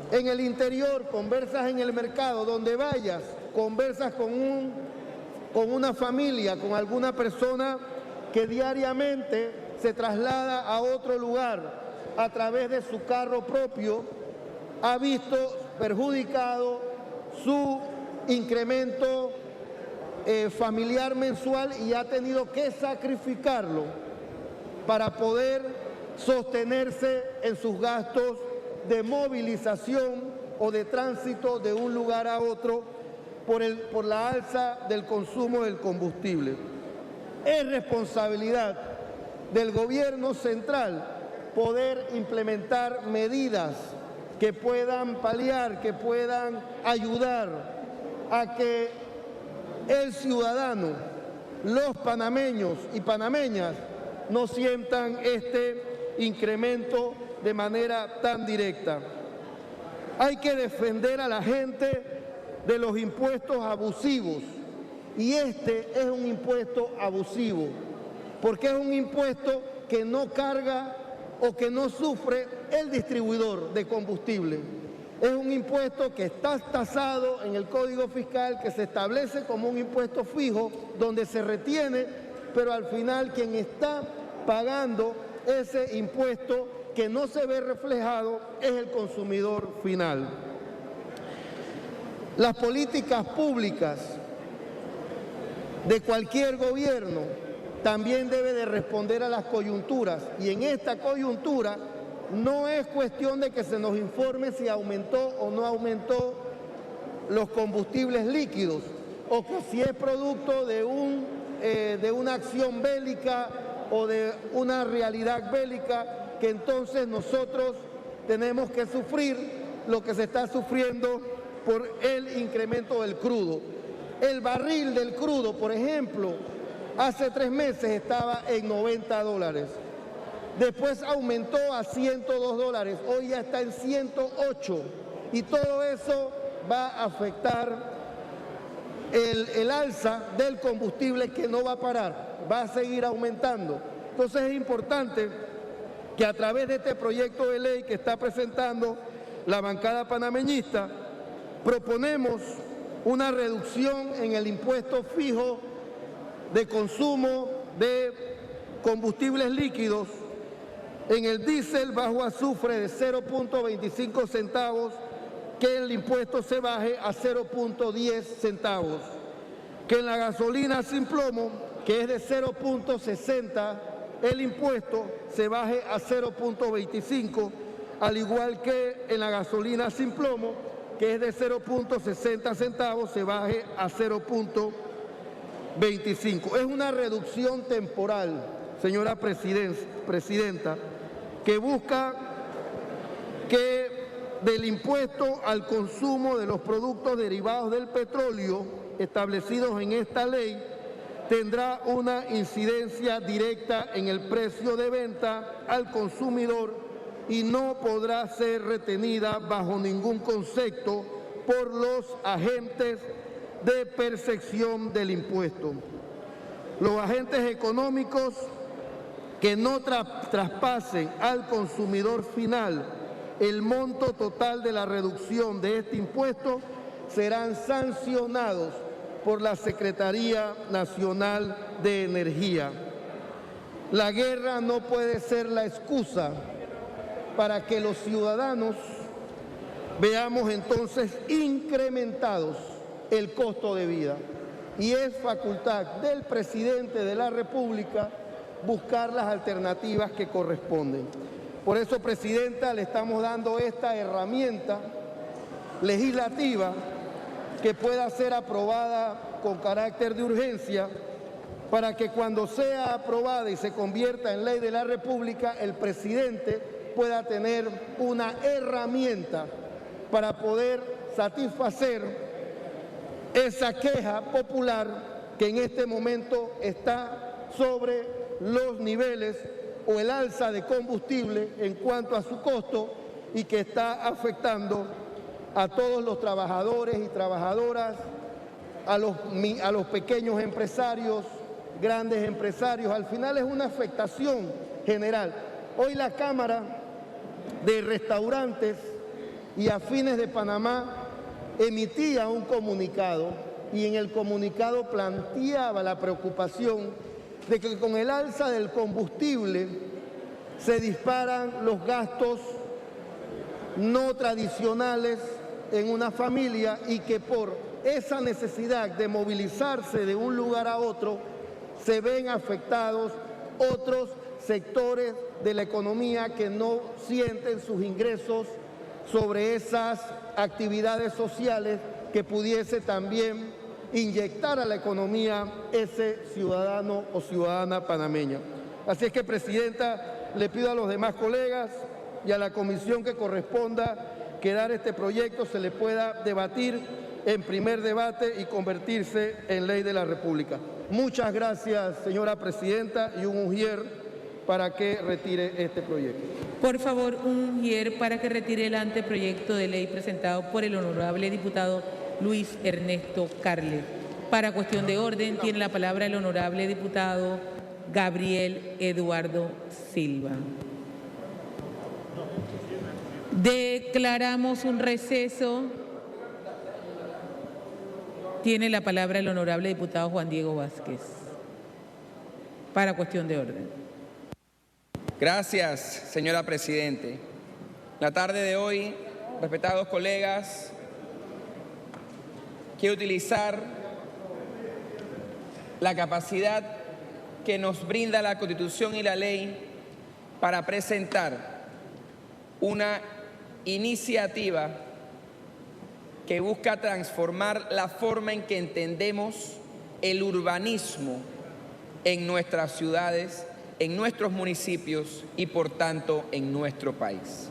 en el interior, conversas en el mercado, donde vayas, conversas con una familia, con alguna persona que diariamente se traslada a otro lugar a través de su carro propio, ha visto perjudicado su incremento familiar mensual y ha tenido que sacrificarlo para poder sostenerse en sus gastos de movilización o de tránsito de un lugar a otro por la alza del consumo del combustible. Es responsabilidad del gobierno central poder implementar medidas que puedan paliar, que puedan ayudar a que el ciudadano, los panameños y panameñas no sientan este incremento de manera tan directa. Hay que defender a la gente de los impuestos abusivos, y este es un impuesto abusivo, porque es un impuesto que no carga o que no sufre el distribuidor de combustible. Es un impuesto que está tasado en el Código Fiscal, que se establece como un impuesto fijo, donde se retiene, pero al final quien está pagando ese impuesto que no se ve reflejado es el consumidor final. Las políticas públicas de cualquier gobierno también debe de responder a las coyunturas, y en esta coyuntura no es cuestión de que se nos informe si aumentó o no aumentó los combustibles líquidos, o que si es producto de una acción bélica o de una realidad bélica, que entonces nosotros tenemos que sufrir lo que se está sufriendo por el incremento del crudo. El barril del crudo, por ejemplo, hace 3 meses estaba en $90. Después aumentó a $102, hoy ya está en 108. Y todo eso va a afectar el alza del combustible, que no va a parar, va a seguir aumentando. Entonces es importante que a través de este proyecto de ley que está presentando la bancada panameñista, proponemos una reducción en el impuesto fijo de consumo de combustibles líquidos, en el diésel bajo azufre de 0.25 centavos, que el impuesto se baje a 0.10 centavos, que en la gasolina sin plomo, que es de 0.60, el impuesto se baje a 0.25, al igual que en la gasolina sin plomo, que es de 0.60 centavos, se baje a 0.25. Es una reducción temporal, señora presidenta, que busca que del impuesto al consumo de los productos derivados del petróleo establecidos en esta ley tendrá una incidencia directa en el precio de venta al consumidor y no podrá ser retenida bajo ningún concepto por los agentes de percepción del impuesto. Los agentes económicos que no traspasen al consumidor final el monto total de la reducción de este impuesto serán sancionados por la Secretaría Nacional de Energía. La guerra no puede ser la excusa para que los ciudadanos veamos entonces incrementados el costo de vida. Y es facultad del presidente de la República buscar las alternativas que corresponden. Por eso, presidenta, le estamos dando esta herramienta legislativa que pueda ser aprobada con carácter de urgencia, para que cuando sea aprobada y se convierta en ley de la República, el presidente pueda tener una herramienta para poder satisfacer esa queja popular que en este momento está sobre los niveles o el alza de combustible en cuanto a su costo, y que está afectando a todos los trabajadores y trabajadoras, a los pequeños empresarios, grandes empresarios. Al final es una afectación general. Hoy la Cámara de Restaurantes y Afines de Panamá emitía un comunicado, y en el comunicado planteaba la preocupación de que con el alza del combustible se disparan los gastos no tradicionales en una familia, y que por esa necesidad de movilizarse de un lugar a otro se ven afectados otros sectores de la economía que no sienten sus ingresos sobre esas actividades sociales que pudiese también inyectar a la economía ese ciudadano o ciudadana panameña. Así es que, Presidenta, le pido a los demás colegas y a la comisión que corresponda que dar este proyecto se le pueda debatir en primer debate y convertirse en ley de la República. Muchas gracias, señora Presidenta, y un ujier para que retire este proyecto. Por favor, un ujier para que retire el anteproyecto de ley presentado por el honorable diputado Luis Ernesto Carles. Para cuestión de orden, tiene la palabra el honorable diputado Gabriel Eduardo Silva. Declaramos un receso. Tiene la palabra el honorable diputado Juan Diego Vázquez. Para cuestión de orden. Gracias, señora Presidente. La tarde de hoy, respetados colegas, quiero utilizar la capacidad que nos brinda la Constitución y la ley para presentar una iniciativa que busca transformar la forma en que entendemos el urbanismo en nuestras ciudades, en nuestros municipios y, por tanto, en nuestro país.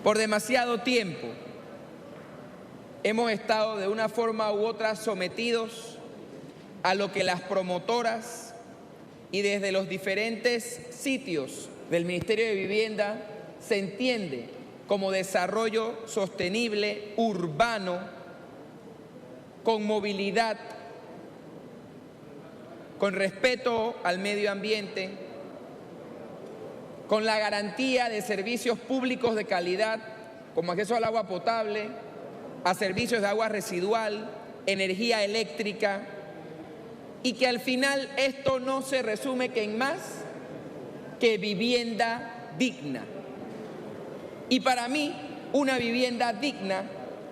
Por demasiado tiempo hemos estado de una forma u otra sometidos a lo que las promotoras y desde los diferentes sitios del Ministerio de Vivienda se entiende como desarrollo sostenible urbano con movilidad, con respeto al medio ambiente, con la garantía de servicios públicos de calidad, como acceso al agua potable, a servicios de agua residual, energía eléctrica, y que al final esto no se resume que en más que vivienda digna. Y para mí, una vivienda digna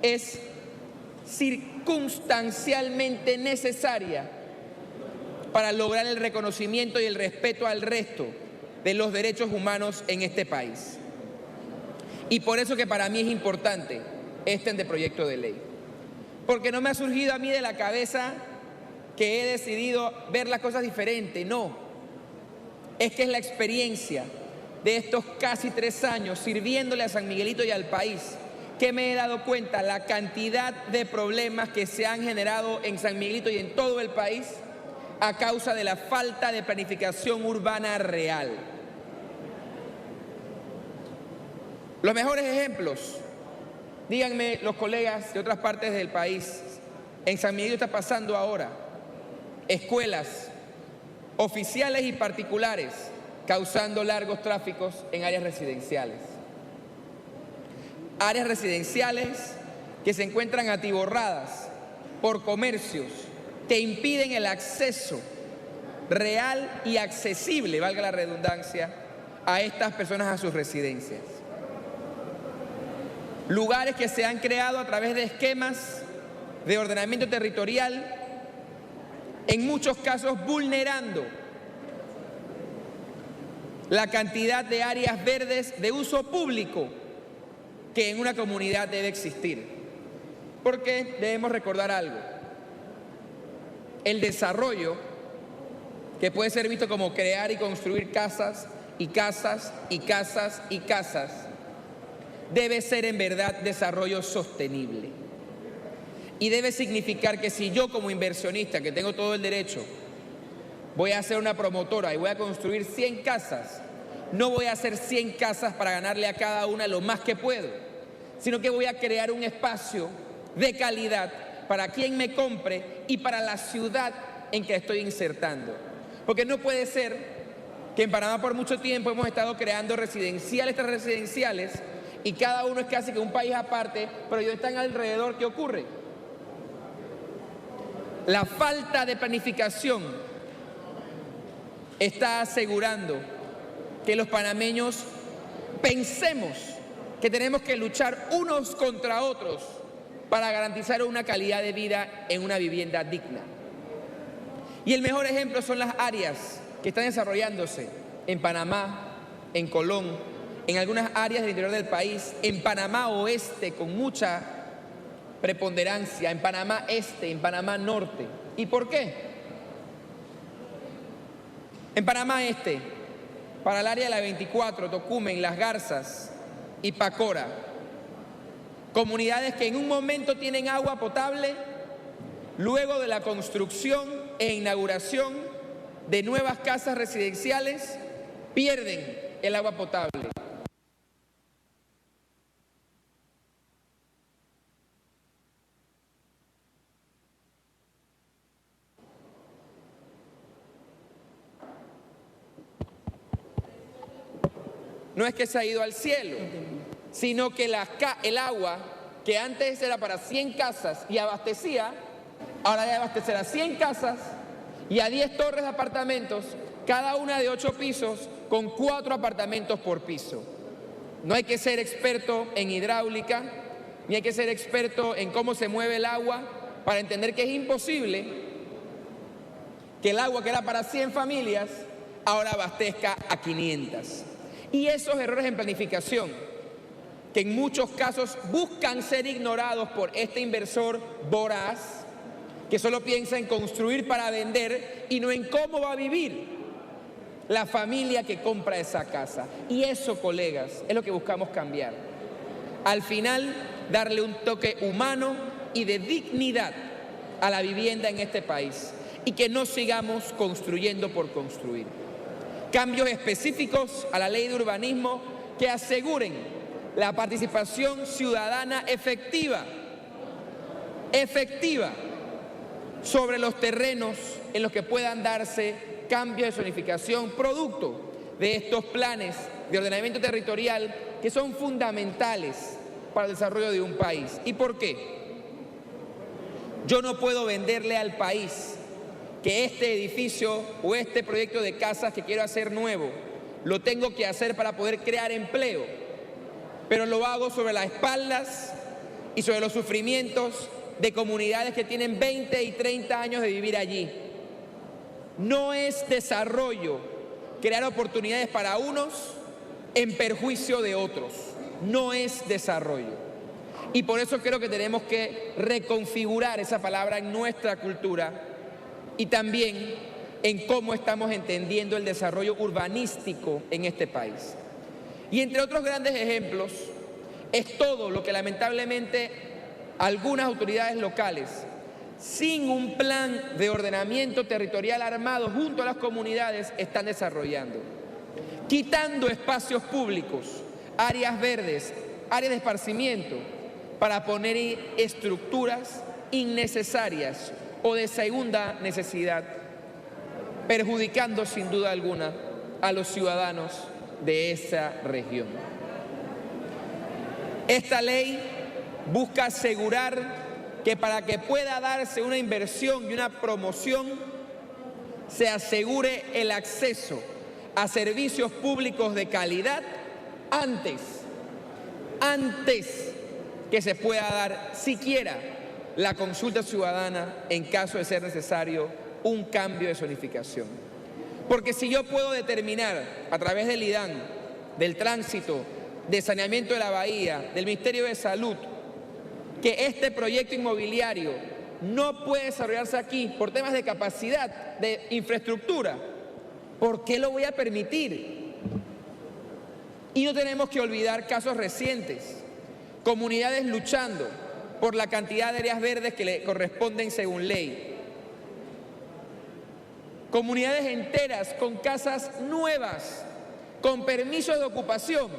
es circunstancialmente necesaria para lograr el reconocimiento y el respeto al resto de los derechos humanos en este país. Y por eso que para mí es importante este anteproyecto de ley. Porque no me ha surgido a mí de la cabeza que he decidido ver las cosas diferente, no. Es que es la experiencia de estos casi 3 años sirviéndole a San Miguelito y al país que me he dado cuenta la cantidad de problemas que se han generado en San Miguelito y en todo el país a causa de la falta de planificación urbana real. Los mejores ejemplos, díganme los colegas de otras partes del país, en San Miguelito está pasando ahora, escuelas oficiales y particulares causando largos tráficos en áreas residenciales. Áreas residenciales que se encuentran atiborradas por comercios que impiden el acceso real y accesible, valga la redundancia, a estas personas a sus residencias. Lugares que se han creado a través de esquemas de ordenamiento territorial, en muchos casos vulnerando la cantidad de áreas verdes de uso público que en una comunidad debe existir. Porque debemos recordar algo. El desarrollo, que puede ser visto como crear y construir casas y casas y casas y casas, debe ser en verdad desarrollo sostenible. Y debe significar que si yo como inversionista, que tengo todo el derecho, voy a hacer una promotora y voy a construir 100 casas, no voy a hacer 100 casas para ganarle a cada una lo más que puedo, sino que voy a crear un espacio de calidad para quien me compre y para la ciudad en que estoy insertando. Porque no puede ser que en Panamá por mucho tiempo hemos estado creando residenciales tras residenciales y cada uno es casi que un país aparte, pero ellos están alrededor. ¿Qué ocurre? La falta de planificación está asegurando que los panameños pensemos que tenemos que luchar unos contra otros para garantizar una calidad de vida en una vivienda digna. Y el mejor ejemplo son las áreas que están desarrollándose en Panamá, en Colón, en algunas áreas del interior del país, en Panamá Oeste con mucha preponderancia en Panamá Este, en Panamá Norte. ¿Y por qué? En Panamá Este, para el área de la 24, Tocumen, Las Garzas y Pacora, comunidades que en un momento tienen agua potable, luego de la construcción e inauguración de nuevas casas residenciales, pierden el agua potable. No es que se ha ido al cielo, sino que el agua que antes era para 100 casas y abastecía, ahora debe abastecer a 100 casas y a 10 torres de apartamentos, cada una de 8 pisos, con 4 apartamentos por piso. No hay que ser experto en hidráulica, ni hay que ser experto en cómo se mueve el agua para entender que es imposible que el agua que era para 100 familias ahora abastezca a 500. Y esos errores en planificación, que en muchos casos buscan ser ignorados por este inversor voraz, que solo piensa en construir para vender y no en cómo va a vivir la familia que compra esa casa. Y eso, colegas, es lo que buscamos cambiar. Al final, darle un toque humano y de dignidad a la vivienda en este país y que no sigamos construyendo por construir. Cambios específicos a la ley de urbanismo que aseguren la participación ciudadana efectiva sobre los terrenos en los que puedan darse cambios de zonificación producto de estos planes de ordenamiento territorial que son fundamentales para el desarrollo de un país. ¿Y por qué? Yo no puedo venderle al país que este edificio o este proyecto de casas que quiero hacer nuevo, lo tengo que hacer para poder crear empleo, pero lo hago sobre las espaldas y sobre los sufrimientos de comunidades que tienen 20 y 30 años de vivir allí. No es desarrollo crear oportunidades para unos en perjuicio de otros. No es desarrollo. Y por eso creo que tenemos que reconfigurar esa palabra en nuestra cultura y también en cómo estamos entendiendo el desarrollo urbanístico en este país. Y entre otros grandes ejemplos, es todo lo que lamentablemente algunas autoridades locales, sin un plan de ordenamiento territorial armado junto a las comunidades, están desarrollando. Quitando espacios públicos, áreas verdes, áreas de esparcimiento, para poner estructuras innecesarias o de segunda necesidad, perjudicando sin duda alguna a los ciudadanos de esa región. Esta ley busca asegurar que para que pueda darse una inversión y una promoción, se asegure el acceso a servicios públicos de calidad antes que se pueda dar siquiera la consulta ciudadana en caso de ser necesario un cambio de zonificación. Porque si yo puedo determinar a través del IDAN, del tránsito, de saneamiento de la bahía, del Ministerio de Salud, que este proyecto inmobiliario no puede desarrollarse aquí por temas de capacidad, de infraestructura, ¿por qué lo voy a permitir? Y no tenemos que olvidar casos recientes, comunidades luchando por la cantidad de áreas verdes que le corresponden según ley. Comunidades enteras con casas nuevas, con permisos de ocupación,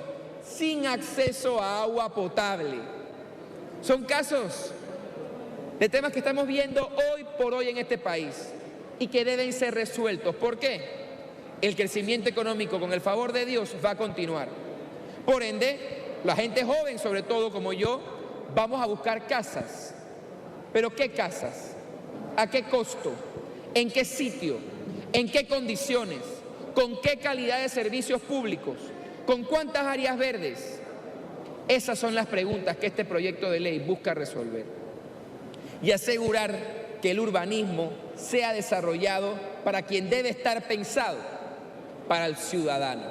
sin acceso a agua potable. Son casos de temas que estamos viendo hoy por hoy en este país y que deben ser resueltos. ¿Por qué? El crecimiento económico, con el favor de Dios, va a continuar. Por ende, la gente joven, sobre todo como yo, vamos a buscar casas. ¿Pero qué casas? ¿A qué costo? ¿En qué sitio? ¿En qué condiciones? ¿Con qué calidad de servicios públicos? ¿Con cuántas áreas verdes? Esas son las preguntas que este proyecto de ley busca resolver y asegurar que el urbanismo sea desarrollado para quien debe estar pensado, para el ciudadano,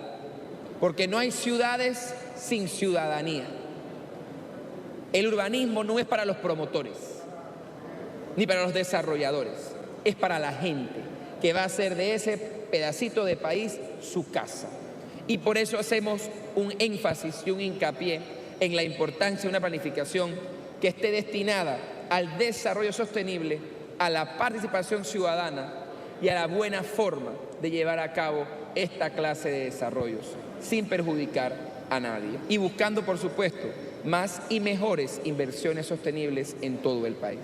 porque no hay ciudades sin ciudadanía. El urbanismo no es para los promotores, ni para los desarrolladores, es para la gente que va a hacer de ese pedacito de país su casa. Y por eso hacemos un énfasis y un hincapié en la importancia de una planificación que esté destinada al desarrollo sostenible, a la participación ciudadana y a la buena forma de llevar a cabo esta clase de desarrollos, sin perjudicar a nadie. Y buscando, por supuesto, más y mejores inversiones sostenibles en todo el país.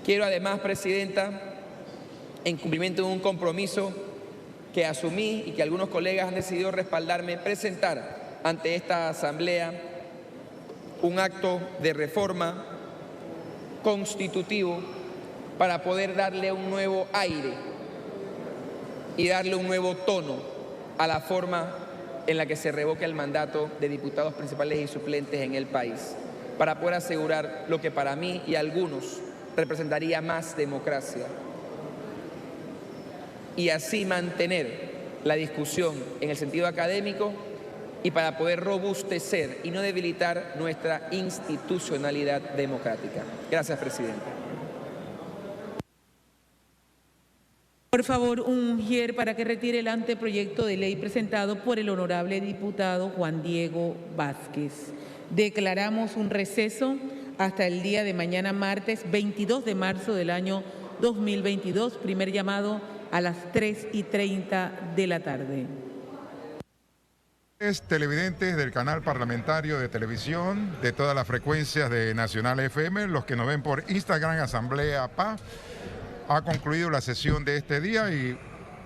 Quiero además, Presidenta, en cumplimiento de un compromiso que asumí y que algunos colegas han decidido respaldarme, presentar ante esta Asamblea un acto de reforma constitutivo para poder darle un nuevo aire y darle un nuevo tono a la forma en la que se revoca el mandato de diputados principales y suplentes en el país, para poder asegurar lo que para mí y algunos representaría más democracia y así mantener la discusión en el sentido académico y para poder robustecer y no debilitar nuestra institucionalidad democrática. Gracias, Presidente. Por favor, un ujier para que retire el anteproyecto de ley presentado por el honorable diputado Juan Diego Vázquez. Declaramos un receso hasta el día de mañana, martes 22 de marzo del año 2022, primer llamado a las 3:30 de la tarde. Televidentes del canal parlamentario de televisión de todas las frecuencias de Nacional FM, los que nos ven por Instagram, Asamblea PA, ha concluido la sesión de este día y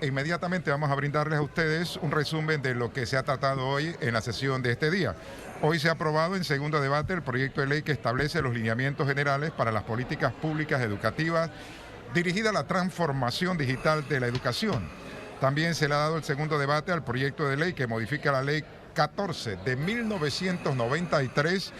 inmediatamente vamos a brindarles a ustedes un resumen de lo que se ha tratado hoy en la sesión de este día. Hoy se ha aprobado en segundo debate el proyecto de ley que establece los lineamientos generales para las políticas públicas educativas dirigida a la transformación digital de la educación. También se le ha dado el segundo debate al proyecto de ley que modifica la ley 14 de 1993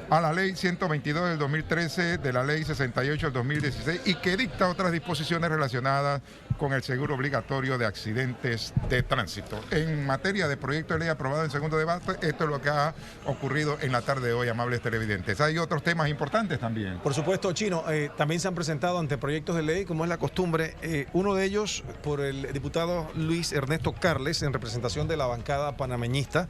a la ley 122 del 2013, de la ley 68 del 2016 y que dicta otras disposiciones relacionadas con el seguro obligatorio de accidentes de tránsito. En materia de proyecto de ley aprobado en segundo debate, esto es lo que ha ocurrido en la tarde de hoy, amables televidentes. Hay otros temas importantes también. Por supuesto, Chino, también se han presentado anteproyectos de ley, como es la costumbre, uno de ellos por el diputado Luis Ernesto Carles, en representación de la bancada panameñista.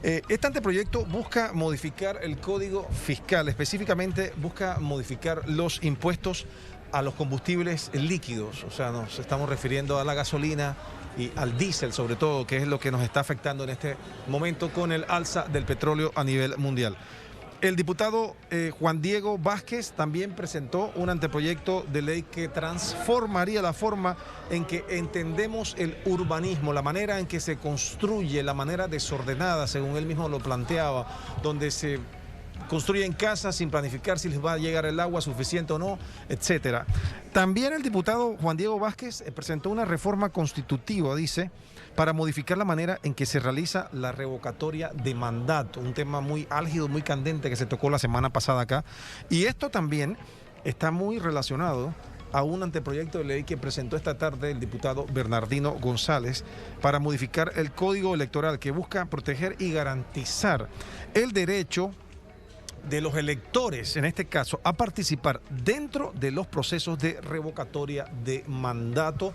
Este anteproyecto busca modificar el Código Fiscal, específicamente busca modificar los impuestos a los combustibles líquidos, o sea, nos estamos refiriendo a la gasolina y al diésel sobre todo, que es lo que nos está afectando en este momento con el alza del petróleo a nivel mundial. El diputado Juan Diego Vázquez también presentó un anteproyecto de ley que transformaría la forma en que entendemos el urbanismo, la manera en que se construye, la manera desordenada, según él mismo lo planteaba, donde se construyen casas sin planificar si les va a llegar el agua suficiente o no, etcétera. También el diputado Juan Diego Vázquez presentó una reforma constitutiva, dice, para modificar la manera en que se realiza la revocatoria de mandato, un tema muy álgido, muy candente que se tocó la semana pasada acá. Y esto también está muy relacionado a un anteproyecto de ley que presentó esta tarde el diputado Bernardino González para modificar el Código Electoral, que busca proteger y garantizar el derecho de los electores, en este caso, a participar dentro de los procesos de revocatoria de mandato.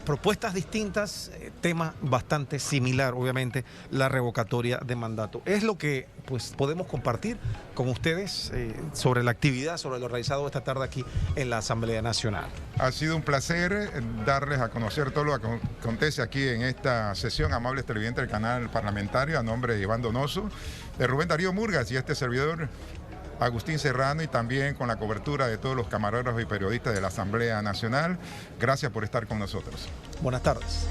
Propuestas distintas, tema bastante similar, obviamente, la revocatoria de mandato. Es lo que pues podemos compartir con ustedes sobre la actividad, sobre lo realizado esta tarde aquí en la Asamblea Nacional. Ha sido un placer darles a conocer todo lo que acontece aquí en esta sesión, amables televidentes del canal parlamentario, a nombre de Iván Donoso, de Rubén Darío Murgas y este servidor Agustín Serrano, y también con la cobertura de todos los camarógrafos y periodistas de la Asamblea Nacional. Gracias por estar con nosotros. Buenas tardes.